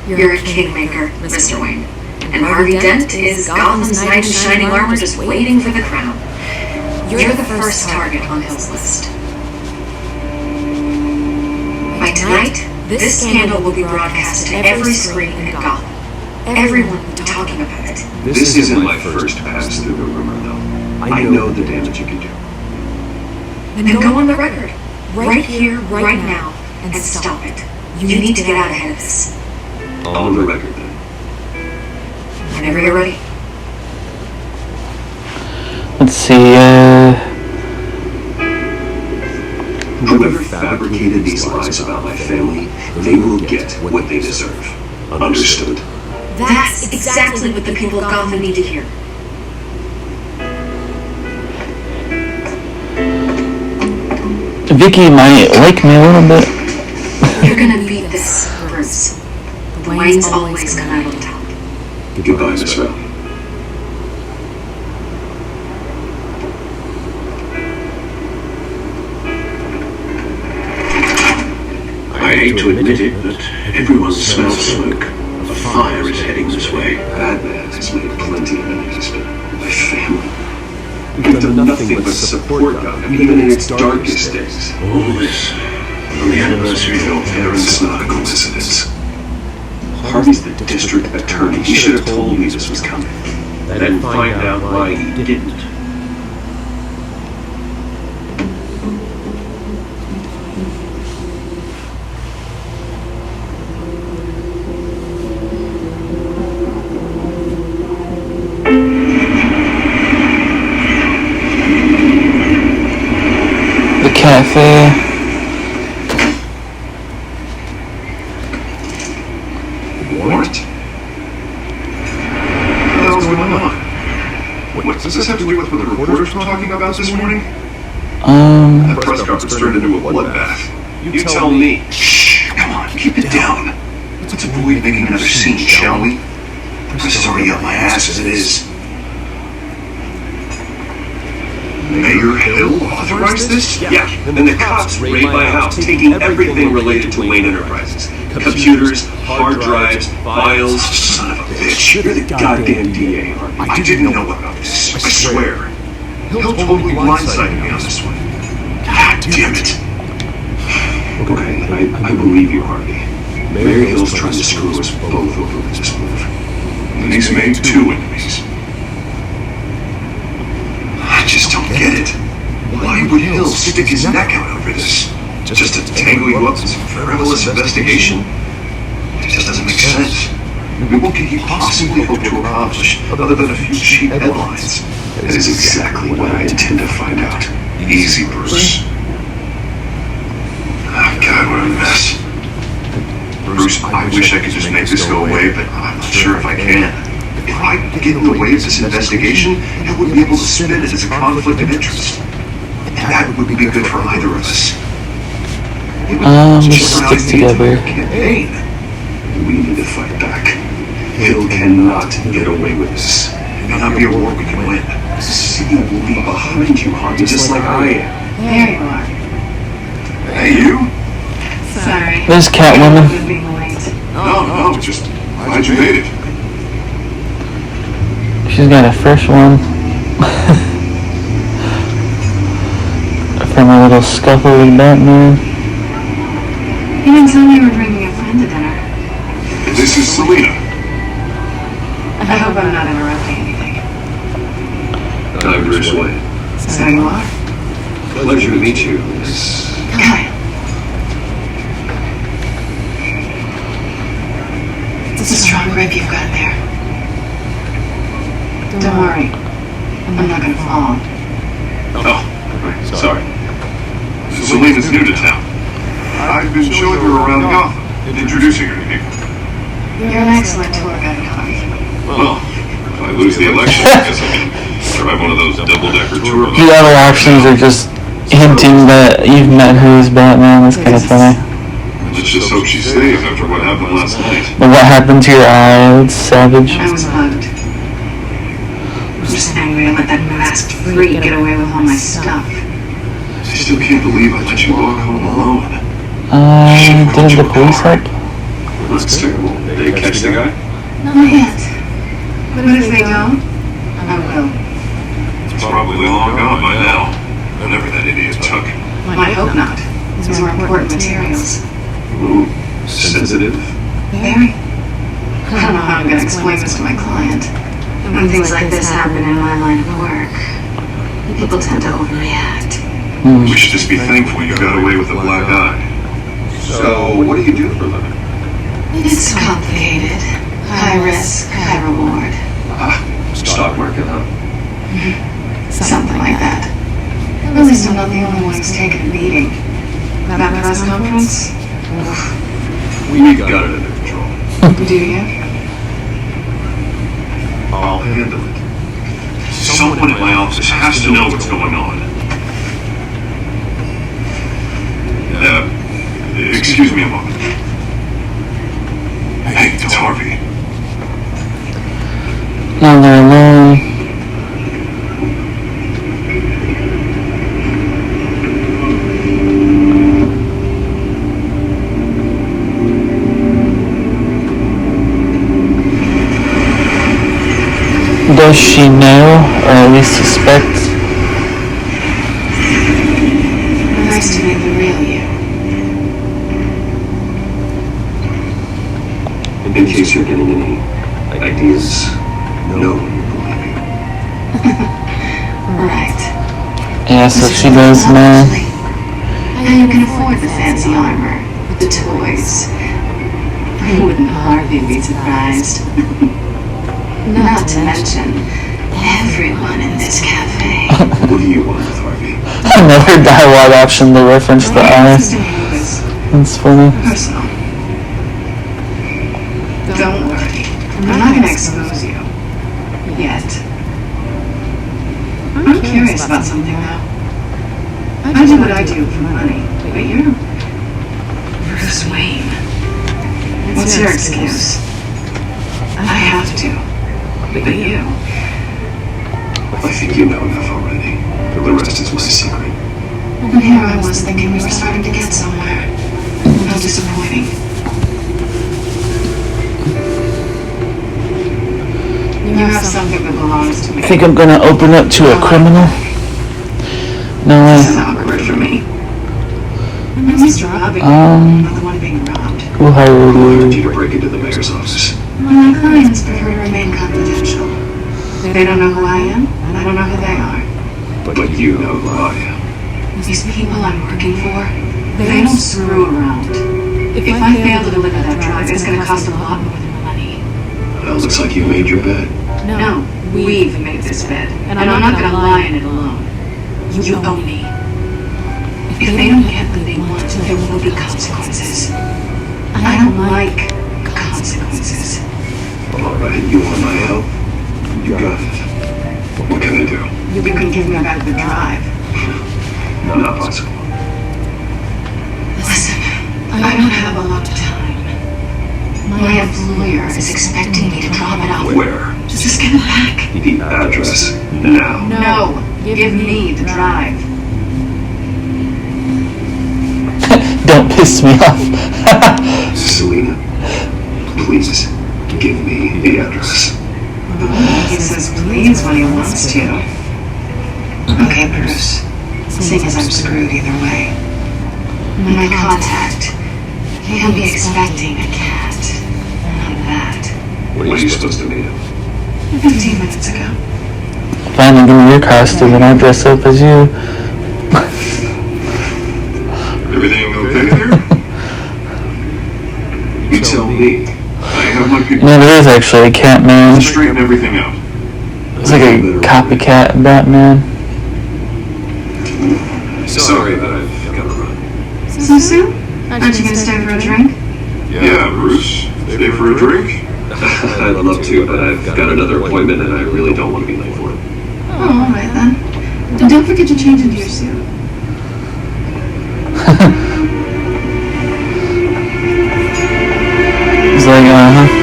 You're a kingmaker, Mr. Wayne. And Harvey Dent is Gotham's knight in shining armor just waiting for the crown. You're the first target on Hill's list. By tonight, this scandal will be broadcast to every screen in Gotham. Everyone will be talking about it. This isn't my first pass through the rumor, though. I know the damage you can do. Then go on the record. Right here, right now, and stop it. You need to get out ahead of this. On the record, then. Whenever you're ready. Let's see, Whoever fabricated these lies about my family, they will get what they deserve. Understood? That's exactly what the people of Gotham need to hear. Vicky might like me a little bit. You're gonna beat this, Bruce. The Waynes always come out on top. Goodbye, Miss Vale. I hate to admit it, but everyone smells smoke. A fire is heading this way. Batman has made plenty of enemies, but my family... We've done nothing but support Gotham, even in its darkest days. All this on the anniversary of your parents' not a coincidence. Harvey's the district attorney. He should have told me this was coming. Then find out why he didn't. Cafe. What? What's going on? What does this have to do with what the reporters were talking about this morning? That press conference turned into a bloodbath. You tell me. Shh, come on, keep it down. Let's avoid making another scene, shall we? Press is already up my ass as it is. Mayor Hill authorized this? Yeah, and the cops raid my house, taking everything related to Wayne Enterprises. Computers, hard drives, files. Son of a bitch, you're the goddamn DA, Harvey. I didn't know about this, I swear. Hill totally blindsided me on this one. God damn it. Okay, I believe you, Harvey. Mayor Hill's trying to screw us both over with this move. And he's made two enemies. I just don't get it. Why would Hill stick his neck out over this? Just to tangle you up in some frivolous investigation? It just doesn't make sense. I mean, what could he possibly hope to accomplish other than a few cheap headlines? That is exactly what I intend to find out. Easy, Bruce. Oh, God, what a mess. wish I could just make this go away, but I'm not sure if I can. If I get in the way of this investigation, I wouldn't be able to spin it as a conflict of interest. And that wouldn't be good for either of us. It would stick together. Campaign. We need to fight back. Hill cannot get away with this. It may not be a war we can win. The city will be behind you, Harvey, just like I am. There you are. Hey, you? Sorry. There's Catwoman. No, just glad you made it. She's got a fresh one. From a little scuffle with Batman. You didn't tell me you were bringing a friend to dinner. This is Selena. I hope I'm not interrupting anything. I'm Bruce Wayne. So you are? Pleasure to meet you, Miss... Kyle. It's a strong grip you've got there. Don't worry. I'm not gonna fall. Oh, right, sorry. Selena's new to town. I've been showing her around Gotham, introducing her to people. You're an excellent tour guide, Harvey. Well, if I lose the election, I guess I can drive one of those double-decker tour buses. The other options are just hinting that you've met her as Batman. That's kind of funny. Let's just hope she's safe after what happened last night. But what happened to your eye? It's savage. I was bugged. I'm just angry I let that masked freak get away with all my stuff. I still can't believe I let you walk home alone. Didn't the police help? That's terrible. Did they catch the guy? Not yet. But if they don't, I will. It's probably long gone by now. Whenever that idiot took. I hope not. These are important materials. Ooh, sensitive? Very. I don't know how I'm going to explain this to my client. When things like this happen in my line of work, people tend to overreact. We should just be thankful you got away with a black eye. So, what do you do for a living? It's complicated. High risk, high reward. Stock market, huh? Something like that. At least I'm not the only one who's taken a beating. That press conference? We got it under control. Do you? I'll handle it. Someone at my office has to know what's going on. Excuse me a moment. Hey, it's Harvey. Now they're alone. Does she know, or at least suspect? Nice to meet the real you. In case you're getting any ideas, no one will believe you. Right. Yeah, so she does know. Now you can afford the fancy armor, the toys. Wouldn't Harvey be surprised? Not to mention, everyone in this cafe. What do you want with Harvey? Another dialogue option to reference the eyes. That's funny. Personal. Don't worry. I'm not going to expose you. Yet. I'm curious about something now. I do what I do for money, but you're Bruce Wayne. What's your excuse? I have to. But you. I think you know enough already. The rest is my secret. And here I was thinking we were starting to get somewhere. How disappointing. You have something that belongs to me. I think I'm gonna open up to a criminal. No This is way. awkward for me. I'm used to robbing. I'm not the one being robbed. We'll hire Who you. hired you to break into the mayor's office? My clients prefer to remain confidential. They don't know who I am, and I don't know who they are. But you know who I am. These people I'm working for, they don't screw around. If I fail to deliver that drug, it's going to cost a lot more than money. Well, looks like you made your bed. No, we've made this bed, and I'm not going to lie in it alone. You owe me. If they don't get what they want, there will be consequences. I don't like consequences. All right, you want my help? You got it. What can I do? You can give me back the drive. Not possible. Listen, I don't have a lot of time. my employer is expecting me to drop it off. Where? Just get it back. The address. Now. No, give me the drive. Don't piss me off. Selena, please, give me the address. He says please when he wants to. Okay, Bruce. Seeing as I'm screwed either way. My contact. He'll be expecting a cat. Not that. When are you supposed to meet him? 15 minutes ago. Finally, give me your costume and I'll dress up as you. Everything okay there? You tell me. I have my people. No, there is actually a Catman. Straighten everything out. It's like a copycat Batman. Sorry, but I've got to run. So soon? Aren't you gonna stay for a drink? Yeah, Bruce. Stay for a drink? I'd love to, but I've got another appointment and I really don't want to be late for it. Oh, alright then. And don't forget to change into your suit. He's like, uh-huh.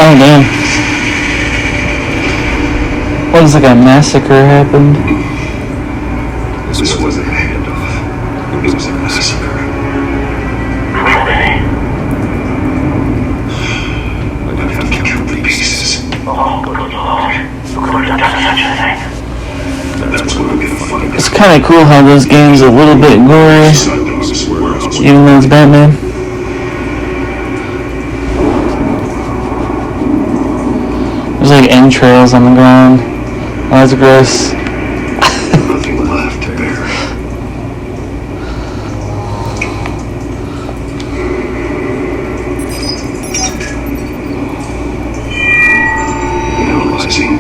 Oh damn. What is like a massacre happened? This wasn't a handoff. It was a massacre. I'd have to count the pieces. Oh, good Lord. Who could have done such a thing? That's what I'm gonna find It's kind of cool how this game's a little bit gory, even though it's Batman. There's like entrails on the ground. Oh, that's gross. Nothing left to bury. Analyzing.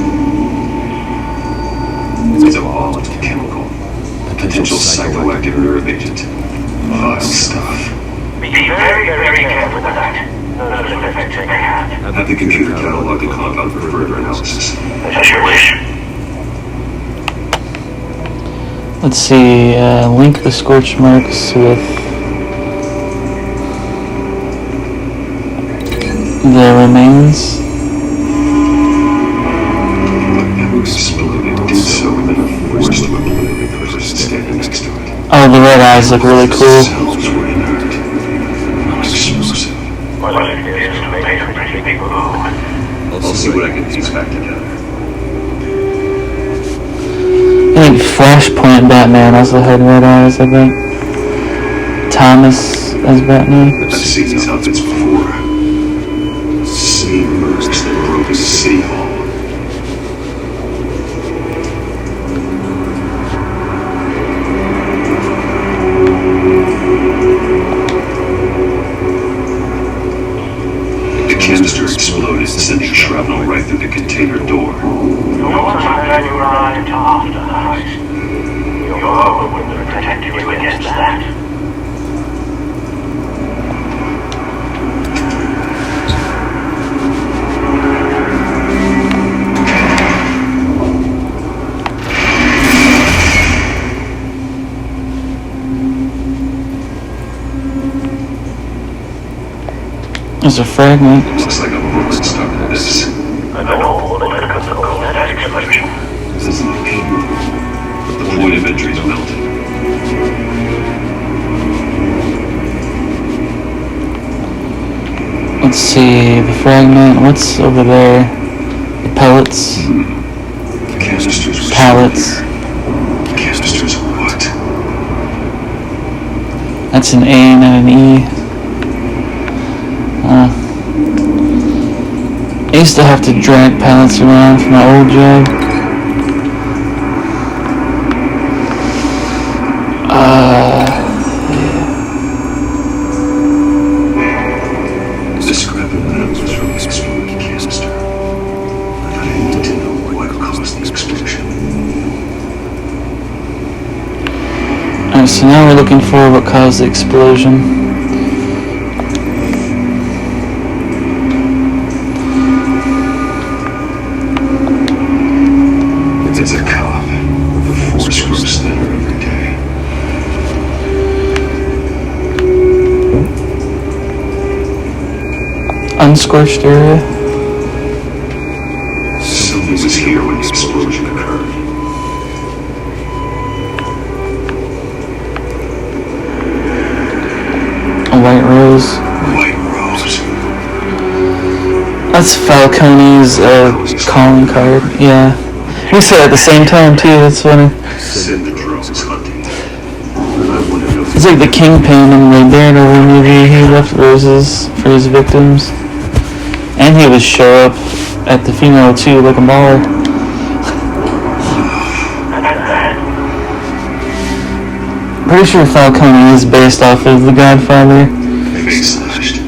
It's a volatile chemical. Potential psychoactive nerve agent. Vile stuff. Be very, very careful with that. Those effects they may have. Have the computer catalog the compound for further analysis. As you wish. Let's see, link the scorch marks with the remains. It exploded, did so within a force to obliterate the person standing next to it. Oh, the red eyes look really cool. Cells were inert. Explosive. Well, it appears to have made a pretty big move. I'll see what I can piece back together. I think Flashpoint Batman also had red eyes, I think. Thomas as Batman. I've seen these outfits before. Same mercs that broke into City Hall. The canister exploded, sending shrapnel right through the container door. No one's had you arrived after the heist. Your home wouldn't have protected you against that. There's a fragment. Looks like a bullet started this. An old political that explosion. isn't the pin, but the point of entry's melted. Let's see, the fragment, what's over there? The pellets? Canisters. Pallets. Canisters of what? That's an A and an E. I used to have to drag pallets around for my old job. This scrap of metal was from the exploded canister. I need to know what caused the explosion. Alright, so now we're looking for what caused the explosion. It's a cop. The force grows thinner every day. Unscorched area. Something was here when the explosion occurred. A white rose. White rose. That's Falcone's calling card. Yeah. We said it at the same time too, that's funny. Send the drones hunting. It's like the Kingpin in the Daredevil movie. He left roses for his victims. And he would show up at the funeral too, like a baller. Pretty sure Falcone is based off of The Godfather. Face slashed.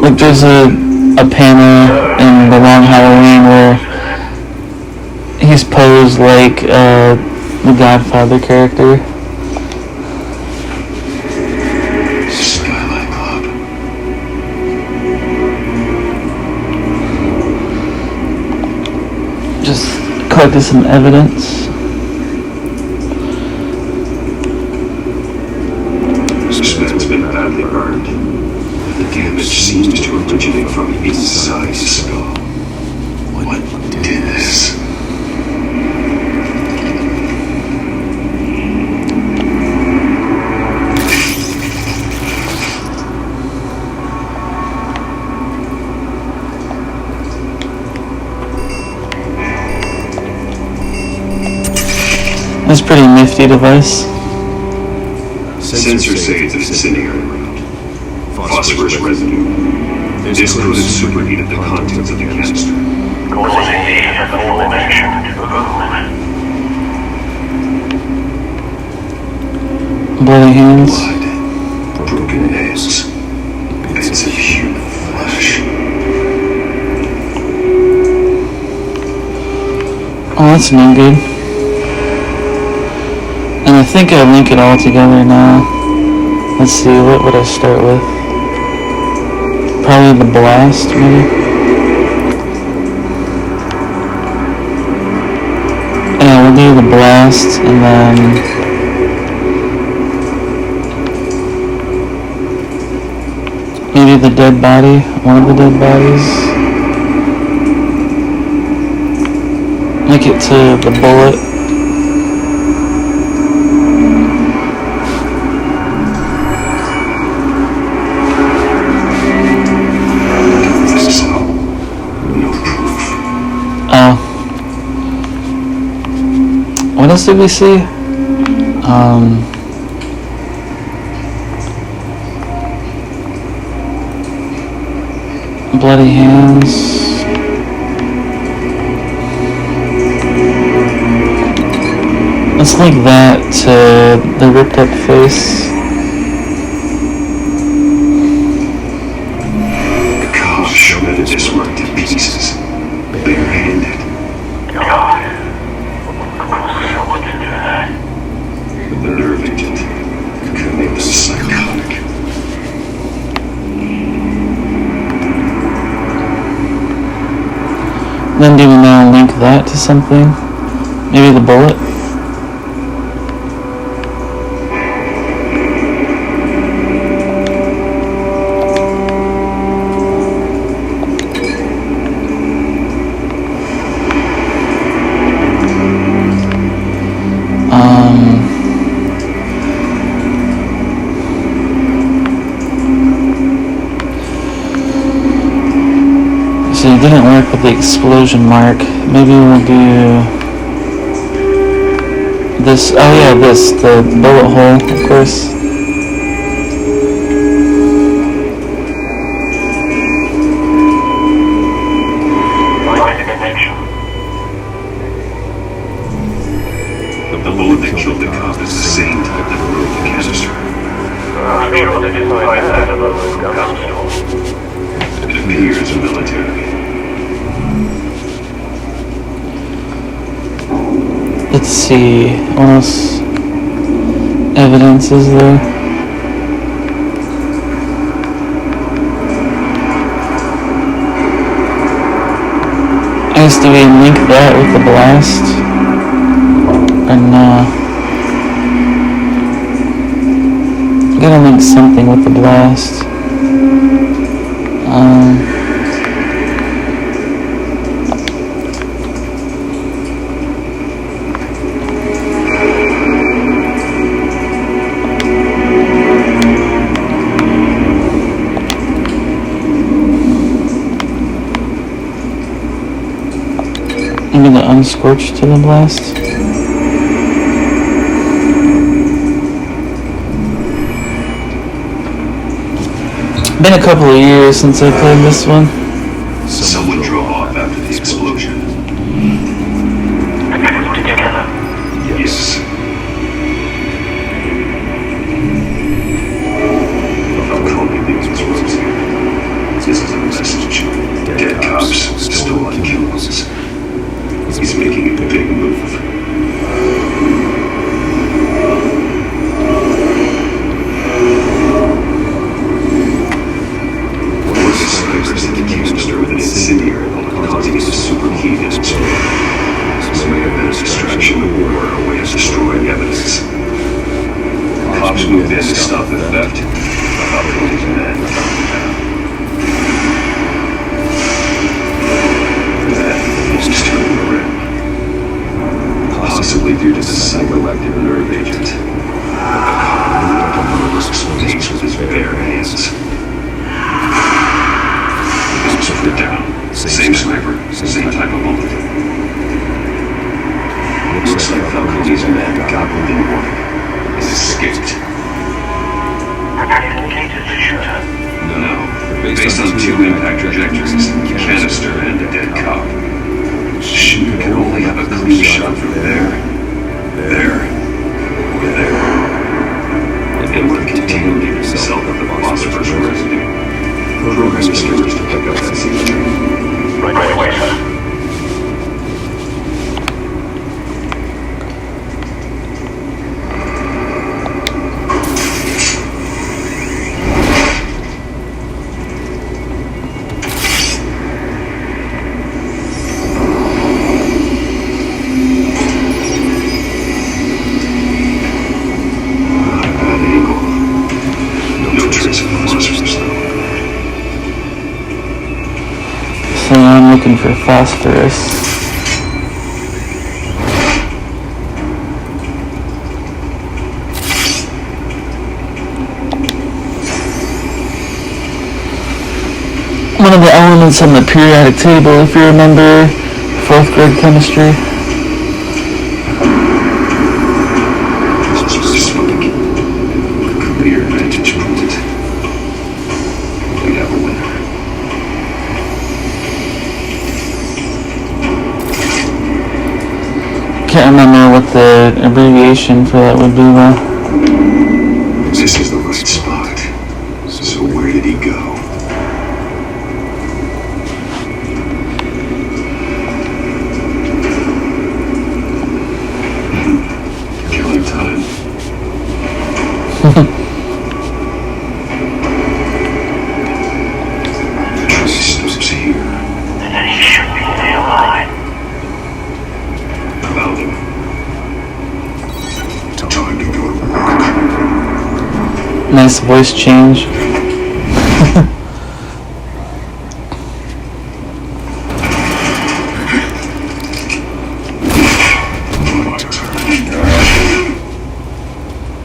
Like there's a panel in The Long Halloween where he's posed like the Godfather character. Skyline Club. Just collected some evidence. This man's been badly burned. The damage seems to originate from inside his skull. What did this? That's a pretty nifty device. Sensors say it's an incendiary round. Phosphorus residue. This could have superheated the contents of the canister. Causing the aforementioned boom. Bloody hands. Blood. Broken nails. Bits of human flesh. Oh, that's no good. And I think I link it all together now. Let's see, what would I start with? Probably the blast, maybe? Yeah, we'll do the blast, and then... maybe the dead body, one of the dead bodies. Link it to the bullet. What else did we see? Bloody hands. Let's link that to the ripped up face. The cops shredded this work to pieces. Barehanded. God. Of course someone to do that. The nerve agent could make them psychotic. Then do we now link that to something? Maybe the bullet? see, it didn't work with the explosion mark. Maybe we'll do this. Oh yeah, this, the bullet hole, of course. The bullet that killed the cop is the same type that broke the canister. I'm sure they didn't find that at a local gun store. It appears military. Let's see, what else evidence is there? I guess, do we link that with the blast? Or no? Gotta link something with the blast. Maybe the unscorched to the blast? Been a couple of years since I played this one. Someone drove off after the explosion. Yes. Falcone thinks it's Rosie. This is a message. Dead cops still on kills. He's making a big move. With an incendiary causing it to superheat and explode. This may have been a distraction or a way of destroying evidence. Cops moved in to stop the theft. Falcone's men found him down. That is turning around. Possibly due to the psychoactive nerve agent. The explains with his bare hands. Put it down. Same sniper, same type of bullet. Looks like Falcone's men got within warning. He's escaped. Identified the shooter? No. Based on two impact trajectories, canister and a dead cop. Shooter could only have a clean shot from there, there, or there. And would continue to himself with the phosphorus residue. Program servers to pick up that signature. Right away, sir. Bad angle. No trace of phosphorus though. So I'm looking for phosphorus. One of the elements on the periodic table, if you remember, 4th grade chemistry. Clear vantage point. We have a winner. Can't remember what the abbreviation for that would be though. This is the right spot. So where did he go? Killing time. Systems here. Then he should be alive. Found him. Time to go to work. Nice voice change. My turn.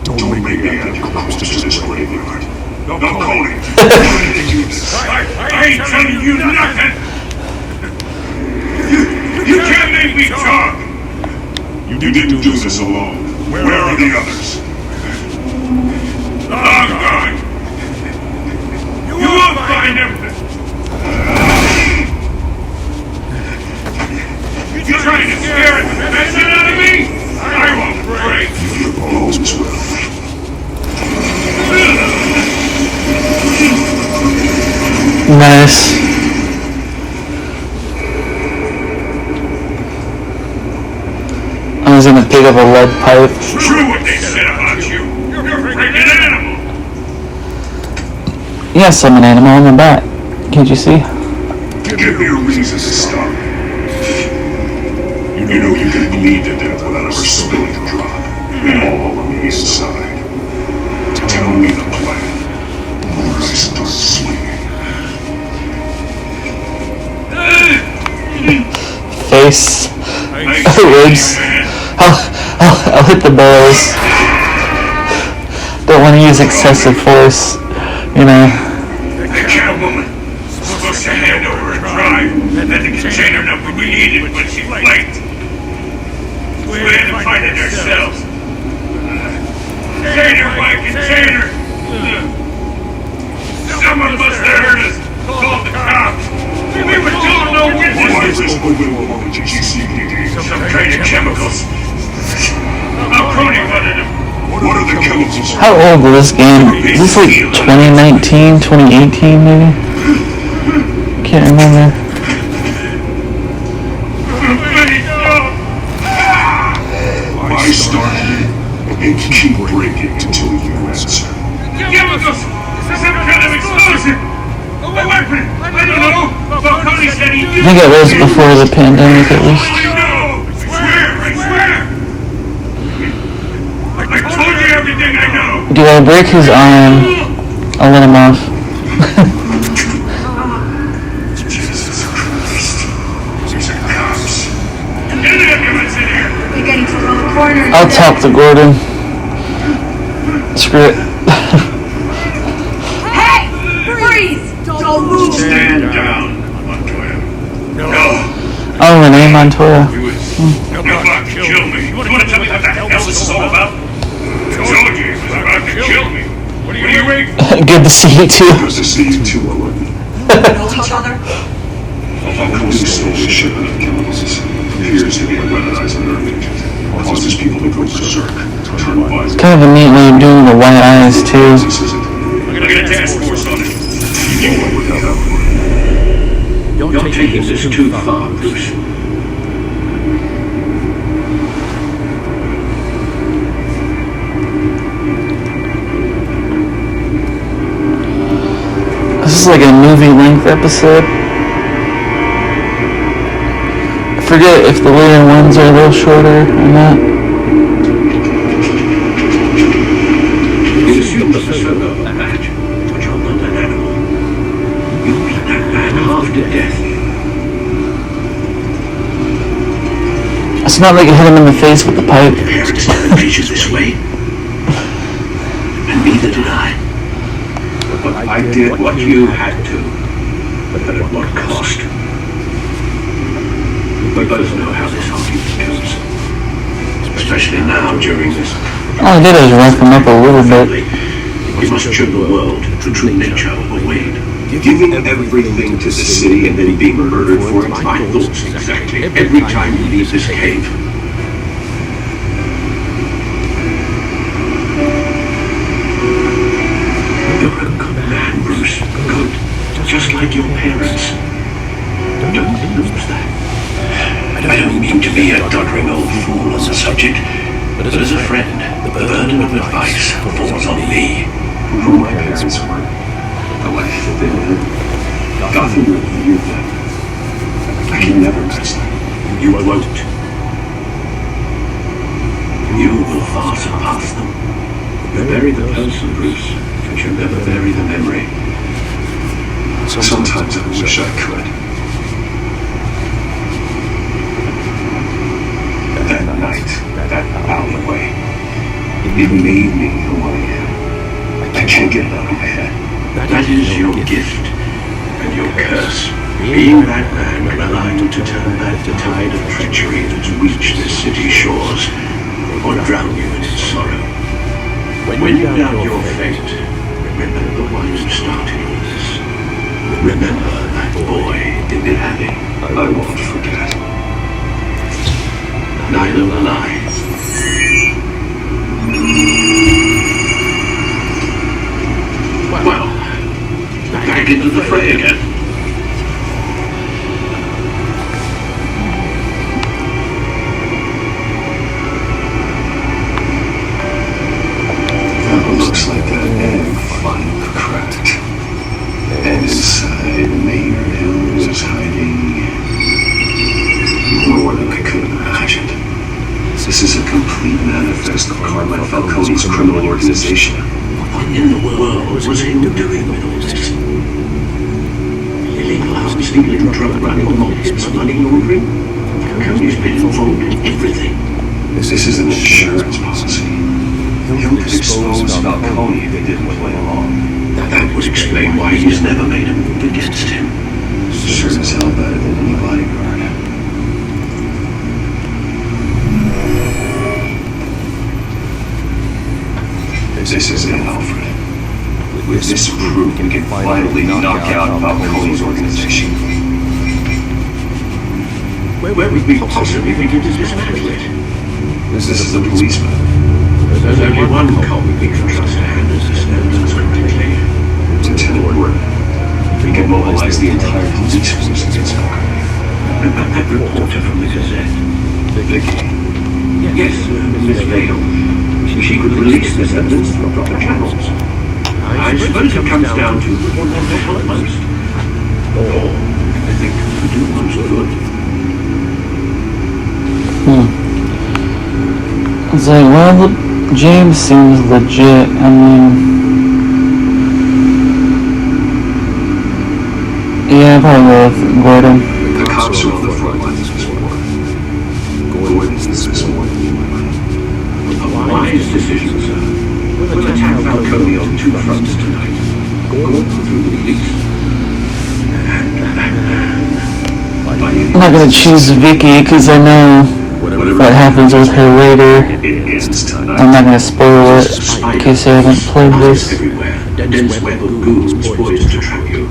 Don't make me add close to this graveyard. No, Cody. I ain't telling you nothing! You can't make me talk! You didn't do this alone. Where are the others? Long gone! You won't find him! You trying to scare the shit out of me? I won't break! Your bones will. Nice. I was gonna pick up a lead pipe. True what they said about you. You're a freaking animal! Yes, I'm an animal on the bat. Can't you see? Give me a reason to stop. You know you can bleed to death without ever spilling a drop. All on the inside. Tell me the plan. Or I start swinging. Face. Ribs. I'll hit the bellows. Don't want to use excessive force, you know. The Catwoman supposed to hand over a drive and then the container number we needed, but she flaked. We had to find it ourselves. Container by container. Someone must have heard us. Called the cops. We were told no Why witnesses. risk open along with GCPD? Some kind of chemicals. Our crony wanted them. What are the chemicals? How old is this game? Is this like 2019, 2018 maybe? Can't remember. I start here and keep breaking until you answer. Chemicals! Some kind of explosive! A weapon! I don't know! But Tony said he I think it was before the pandemic at least. I swear! I told you everything I know! Do I break his arm? I'll let him off. Jesus Christ. These are cops. Get the ambulance in here! You're getting to the corner. I'll talk to Gordon. Screw it. Hey! Freeze! Don't move! Stand down, Montoya. No! Oh, Renee Montoya. You're about to kill me. You want to tell me what the hell this is all about? Told you he was about to kill me. What are you waiting for? Good to see you too. Because to see you too, Owen. Know each other? Falcone stole a shipment of chemicals. Appears to be a weaponized nerve agent. Causes people to go berserk. Turn violent. Kind of a neat way of doing the white eyes too. I'm gonna get a task force on it. You're taking this too far, Bruce. This is like a movie-length episode. I forget if the later ones are a little shorter or not. You assume the photo of that, but you're not an animal. You beat that man half to death. It's not like it hit him in the face with the pipe. Parents never made you this way. And neither did I. But I did what you had to. But at what cost? We both know how this argument goes. Especially now during this. All I did was rough him up a little bit. You must show the world the true nature of Wade. Giving everything to the city and then being murdered for it. My thoughts exactly every time you leave this cave. You're a good man, Bruce. Good. Just like your parents. Don't lose that. I don't mean to be a doddering old fool on the subject, but as a friend, the burden of advice falls on me. Who my parents were, the life that they lived. Gotham will view them. I can never match them. You won't. You will far surpass them. You bury the person, Bruce, but you never bury the memory. Sometimes I wish I could. That night, that alleyway, it made me who I am. I can't get it out of my head. That is your gift and your curse. Being that man can allow you to turn back the tide of treachery that's reached this city's shores, or drown you in its sorrow. When you doubt your fate, remember the one who started this. Remember that boy in the alley. I won't forget. Neither will I. Well, back into the fray again. Looks like that egg finally cracked. And inside, Mayor Hill was hiding more than I could have imagined. This is a complete manifest of Carmine Falcone's criminal organization. What in the world was he doing with all this? Illegal arms, illegal drug running, money laundering? Falcone's been involved in everything. This is an insurance policy. Hill could expose Falcone if they didn't play along. That would explain why he's never made a move against him. Sure as hell better than any bodyguard. This is it, Alfred. With this proof, we can finally knock out Falcone's organization. Where would we possibly begin to dismantle it? This is the policeman. There's only one cop we can trust to handle this evidence correctly. Lieutenant Gordon. We can mobilize the entire police force against Falcone. That reporter from the Gazette. Vicky. Yes, Miss Vale. She could release this evidence through proper channels. I suppose it comes down to what most. Or I think we do most good. It's like, well, James seems legit. I mean, yeah, I'd probably go with Gordon. The cops are on the front lines of this war. Gordon is this more than you and I. A wise decision, sir. We'll attack Falcone on two fronts tonight. Gordon through the police. I'm not gonna choose Vicky because I know what happens with her later. I'm not gonna spoil it in case I haven't played this. A dense web of goons poised to trap you.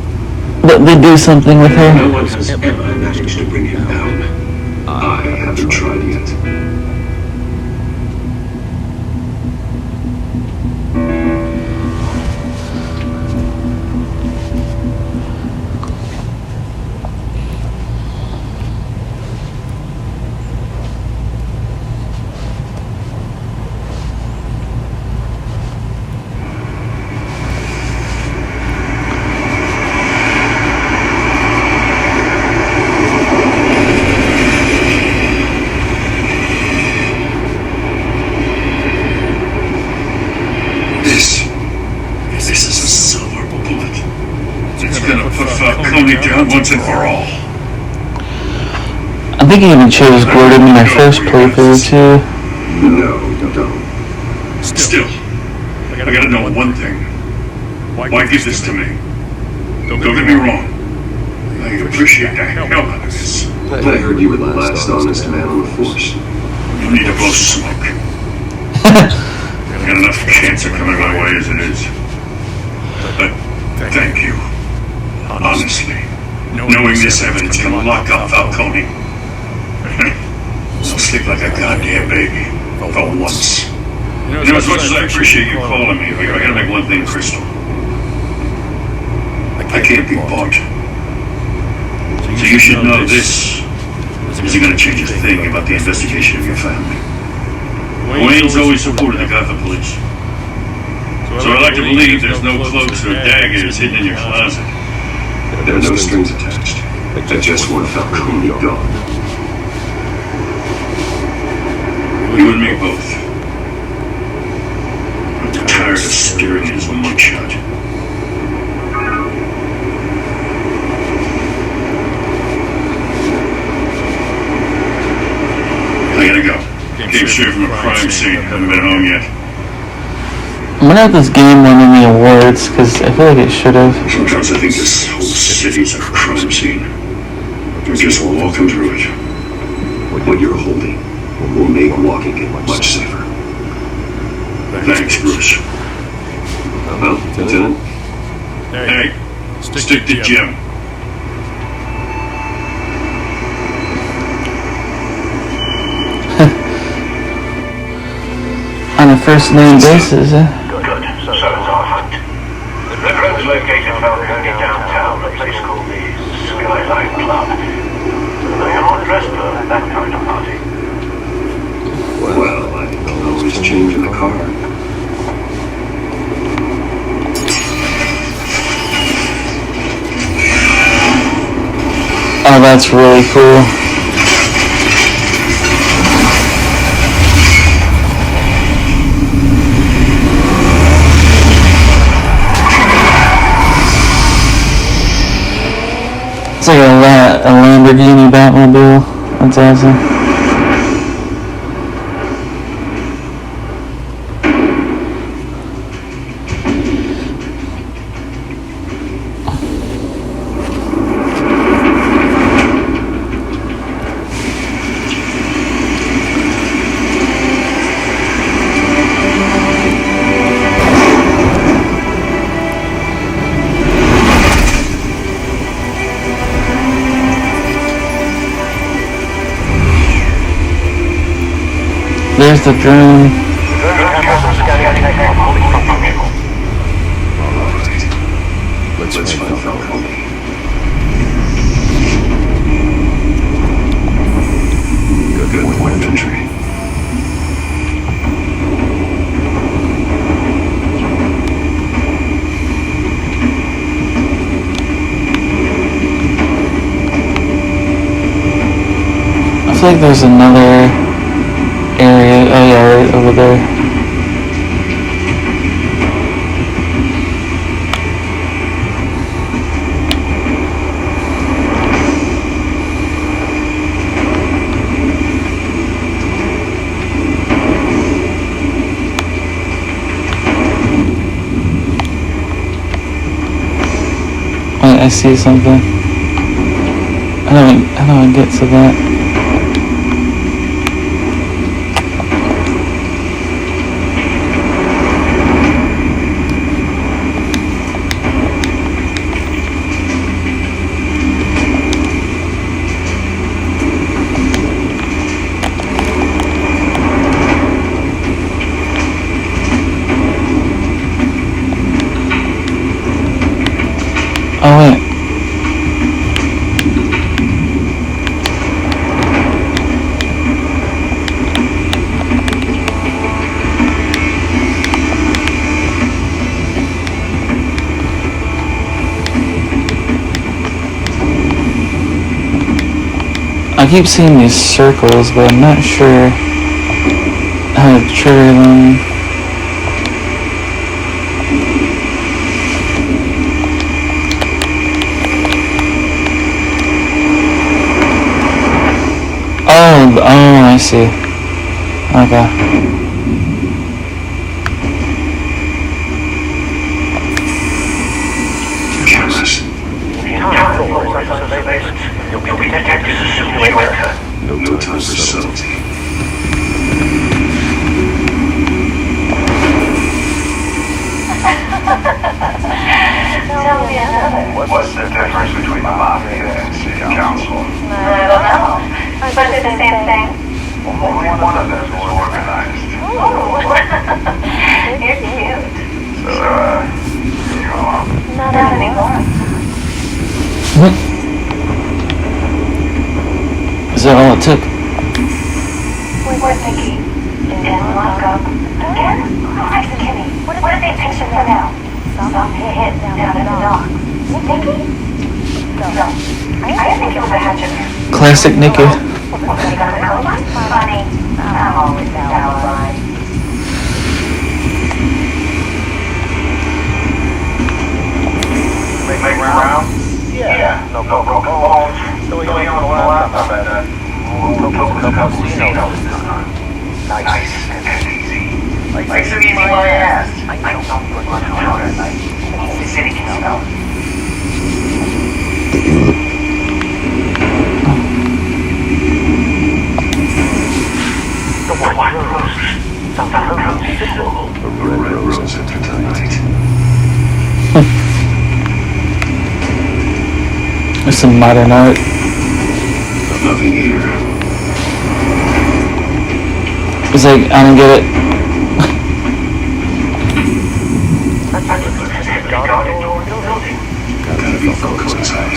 But they do something with her. No one has ever managed to bring him down. I haven't tried yet. Down once and for all. I think he even chose Gordon in my first playthrough too. No, don't. Still, I gotta know one thing. Why give this to me? Don't get me wrong. I appreciate the hell out of this. I heard you were the last honest man on the force. You need to blow smoke. I've got enough cancer coming my way as it is. But thank you. Honestly. Knowing this evidence can lock up Falcone. I'll sleep like a goddamn baby. For once. You know, as much as I appreciate you calling me, I gotta make one thing crystal. I can't be bought. So you should know this isn't gonna change a thing about the investigation of your family. Wayne's always supported the Gotham police. So I like to believe there's no cloaks or daggers hidden in your closet. There are no strings attached. I just want Falcone gone. You and me both. I'm tired of staring at his mugshot. I gotta go. Came straight from a crime scene. Haven't been home yet. I'm gonna have this game win any awards because I feel like it should have. Sometimes I think this whole city's a crime scene. Just walk through it. What you're holding will make walking it much safer. Thanks, Bruce. Well, Lieutenant? Hey, stick to Jim. On a first name basis, Good. So it's our hunt. The road's located about 30 downtown, a place called the Skyline Club. They are not dressed for that kind of party. Well, I can always change in the car. oh, that's really cool. It's like a Lamborghini Batmobile. That's awesome. There's the drone. Let's find Falcone. Good point of entry. I feel like there's another area. Oh yeah, right over there. Wait, I see something. How do I get to that? Oh wait. I keep seeing these circles, but I'm not sure how to trigger them. Oh, I see. Okay. Cameras. You'll be detected as soon as you enter. No time for subtlety. Tell me another. What's the difference between the mafia and city council? I don't know. But they're the same thing. Only one of them is organized. Ooh. You're cute. So, you know, Not anymore. Is that all it took? Where's Nikki? In lockup. Again? Christ, Kimmy. What did they picture for now? Some hit down in the dock. Nikki? No. I think it was a hatchet. Classic Nikki. Funny. I'm always down the line. make round? Yeah. No broken bones. Still on the laptop at that casino this time. Nice and easy. Like some easy money ass. I don't put much on it. The city can smell it. some modern art. Nothing here. He's like, I don't get it. Gotta be focused inside.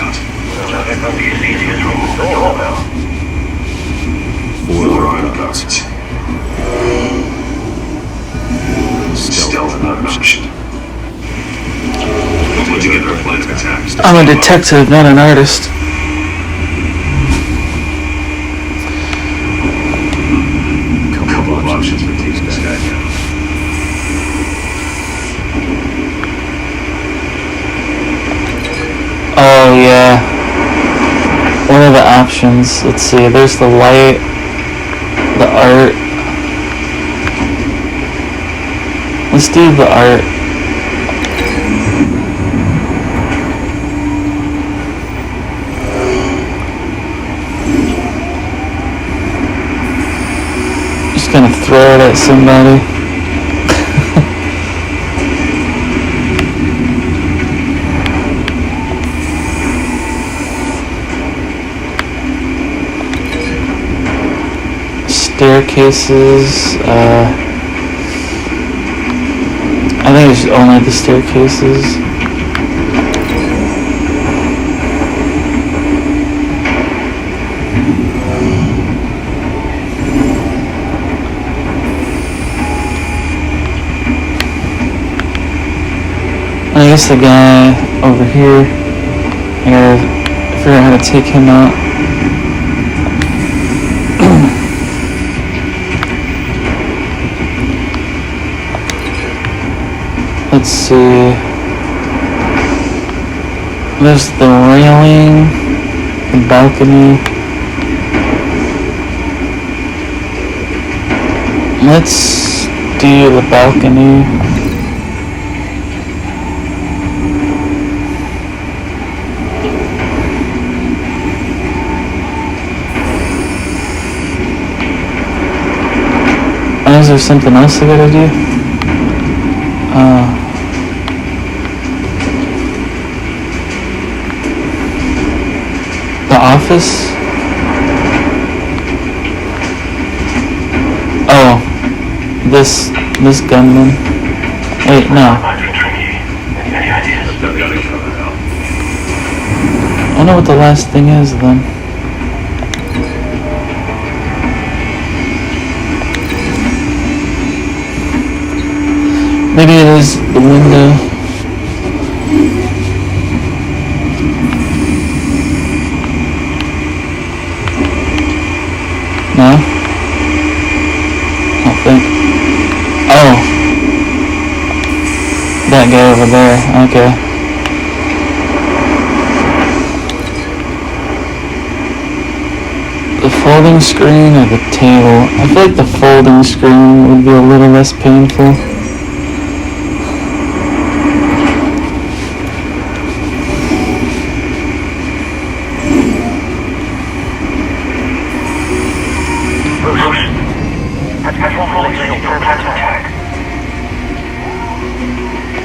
Four armed guards. Stealth not an option. We'll put together a plan of attacks. I'm a detective, not an artist. Couple of options for taking this guy down. Oh yeah. What are the options? Let's see. There's the light, the art. Let's do the art. Just gonna throw it at somebody. Staircases, I think it's only the staircases. I guess the guy over here, I gotta figure out how to take him out. Let's see. There's the railing, the balcony. Let's do the balcony. Oh, is there something else I gotta do? The office? Oh, this gunman. Wait, no. I don't know what the last thing is then. Maybe it is the window. No? I don't think. Oh. That guy over there. Okay. The folding screen or the table? I feel like the folding screen would be a little less painful.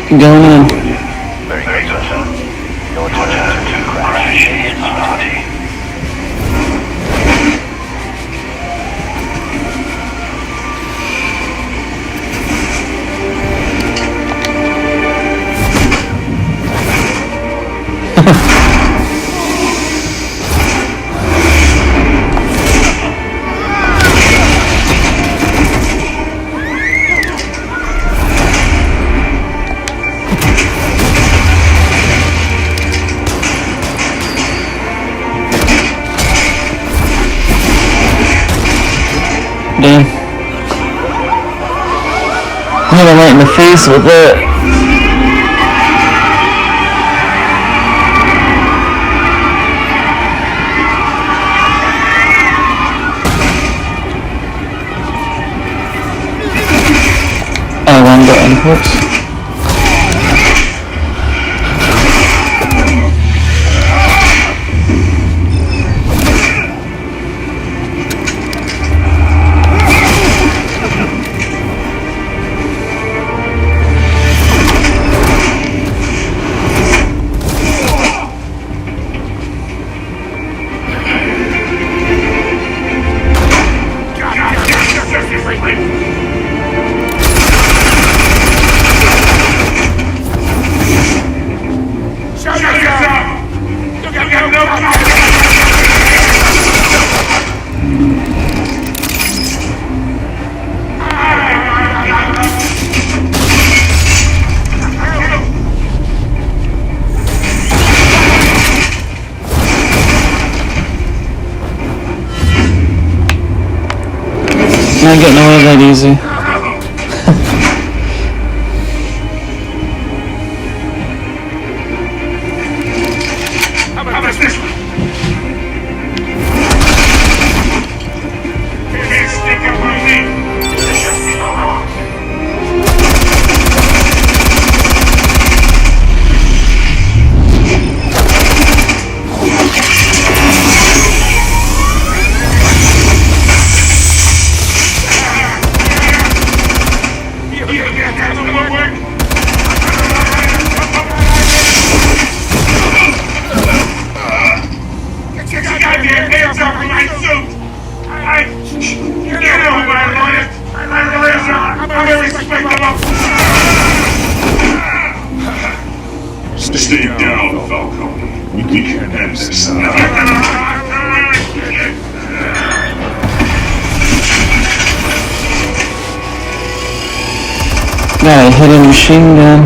Going in. Very good, sir. Your turn to crash his party. Damn. I'm gonna right in the face with it. Oh, wrong button. Whoops. Not getting away that easy. How about this one? Can't sneak up on me. Stay down, Falcone. We can end this. Got a hidden machine gun.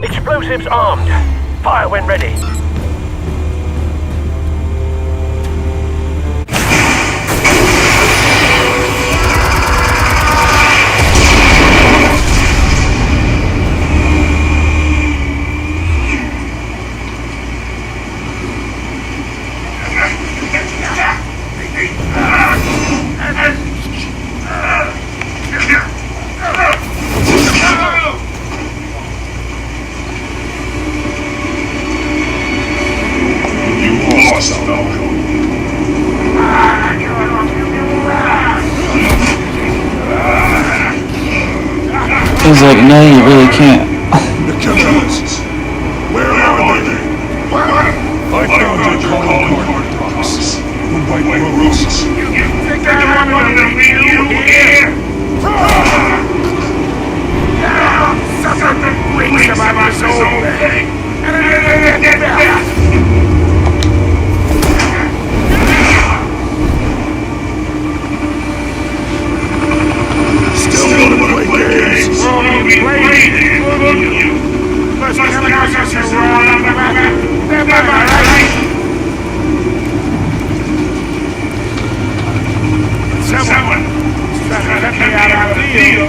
Explosives armed. Fire when ready. He's like, no, you really can't. The chemicals. Where are they? I found your card box. The white roses. You think I wanted to meet you here? Something rings about my soul. Still wanna play games? Let's come out and run on the back. Someone let me out of the deal.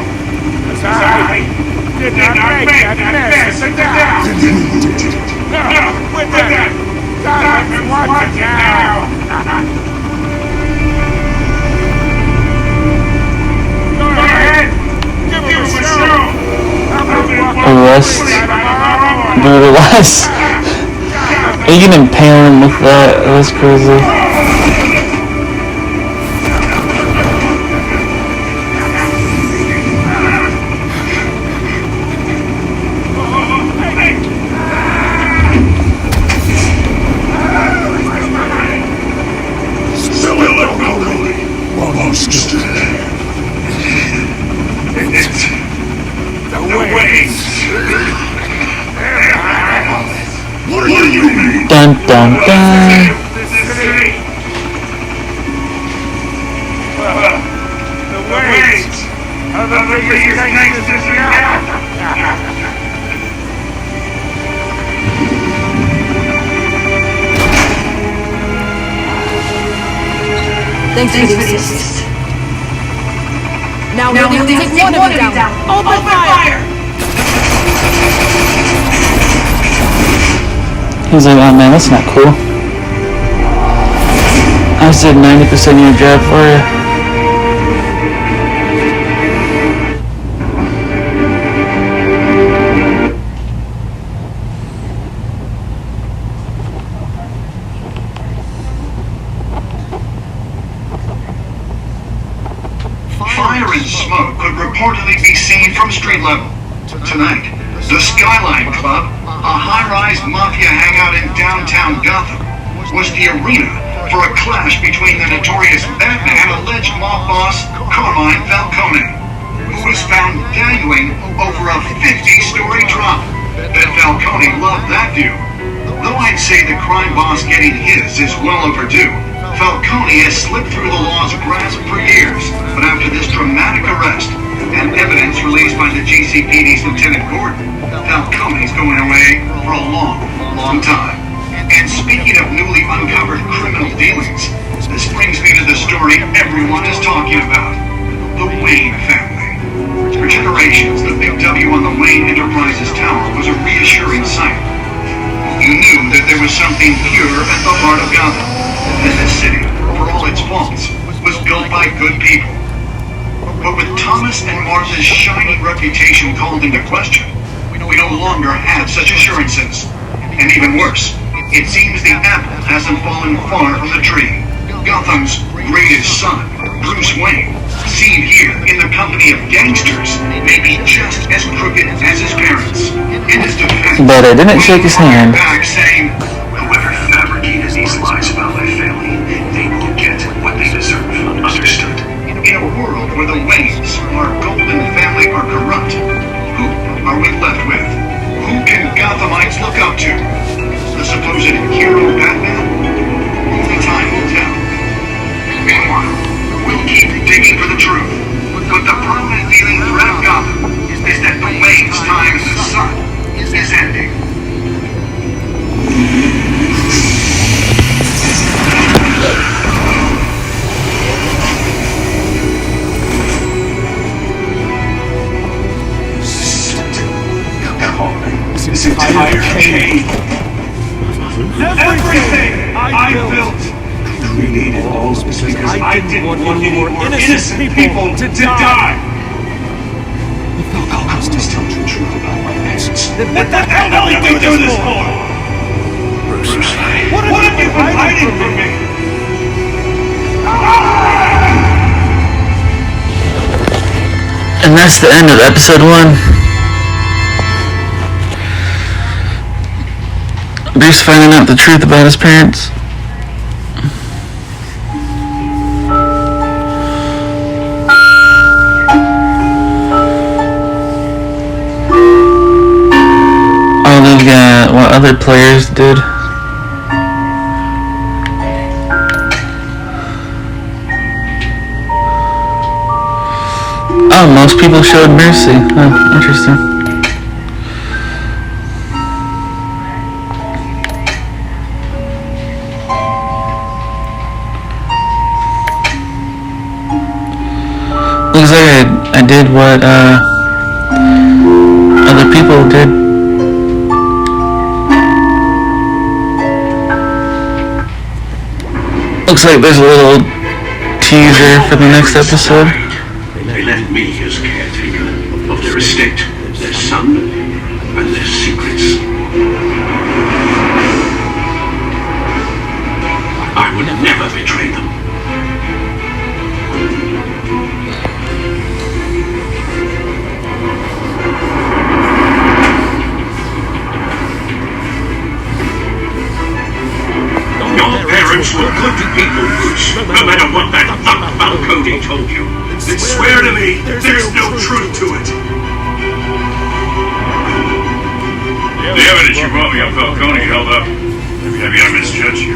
Because I did not make that mess at the down. No, with that. Diamond, watch it now. Go ahead. Give him a show. Arrest. Brutalize. You can impale him with that. That's crazy. Dun dun dun. The weight of the biggest gangsters in Thanks for the assist. Now we'll take one of you down. Open fire! He's like, oh man, that's not cool. I said 90% of your job for you. Fire and smoke could reportedly be seen from street level. Tonight, the Skyline Club, a high-rise mafia hangout in downtown Gotham, was the arena for a clash between the notorious Batman and alleged mob boss Carmine Falcone, who was found dangling over a 50-story drop. Bet Falcone loved that view. Though I'd say the crime boss getting his is well overdue, Falcone has slipped through the law's grasp for years, but after this dramatic arrest and evidence released by the GCPD's Lieutenant Gordon, Falcone's going away for a long, long time. And speaking of newly uncovered criminal dealings, this brings me to the story everyone is talking about. The Wayne family. For generations, the big W on the Wayne Enterprises tower was a reassuring sight. You knew that there was something pure at the heart of Gotham. That this city, for all its faults, was built by good people. But with Thomas and Martha's shining reputation called into question, we no longer have such assurances. And even worse, it seems the apple hasn't fallen far from the tree. Gotham's greatest son, Bruce Wayne, seen here in the company of gangsters, may be just as crooked as his parents. In his defense, but I didn't shake his hand. Back saying, whoever fabricated these lies about my family, they will get what they deserve. Understood. In a world where the Waynes, our golden family, are corrupt, who are we left with? Who can Gothamites look up to? The supposed hero Batman? Only time will tell. Meanwhile, we'll keep digging for the truth. But the permanent feeling throughout Gotham is that the Wayne's time in the sun is ending. This entire cave. Everything I built. Created all because I didn't want any more innocent people to die. I'll just tell the truth about my parents. What the hell did we do this for? Bruce, what have you been hiding from me? And that's the end of episode 1. Bruce finding out the truth about his parents. Oh, they've got what other players did. Oh, most people showed mercy. Oh, interesting. Looks like I did what other people did. Looks like there's a little teaser for the next episode. They left me as caretaker of their estate, their son, and their secrets. I would never betray them. Parents were good people, Bruce, no matter what that about Cody told you. Then swear to me there's no truth to it. The evidence you brought me on Falcone held up. Maybe I misjudged you.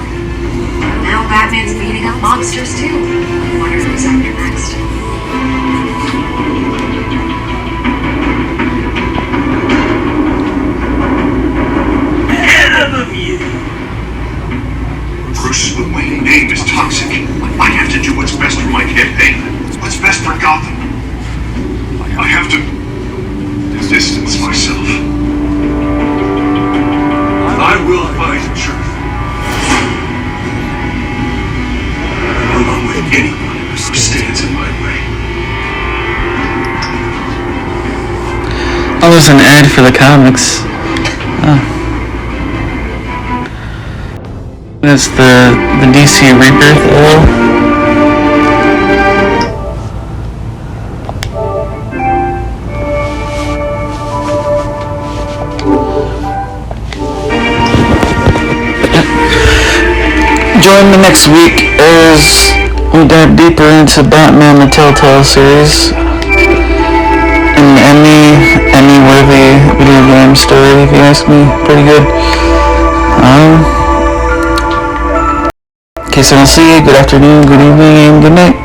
Now Batman's beating up monsters too. I wonder who's after next. Bruce, the Wayne name is toxic. I have to do what's best for my campaign. What's best for Gotham. I have to distance myself. I will find the truth. Along with anyone who stands in my way. Oh, there's an ad for the comics. Oh. That's the DC Rebirth era. Join me next week as we dive deeper into Batman the Telltale Series. An Emmy-worthy video game story, if you ask me. Pretty good. Okay, so I'll see you. Good afternoon, good evening, and good night.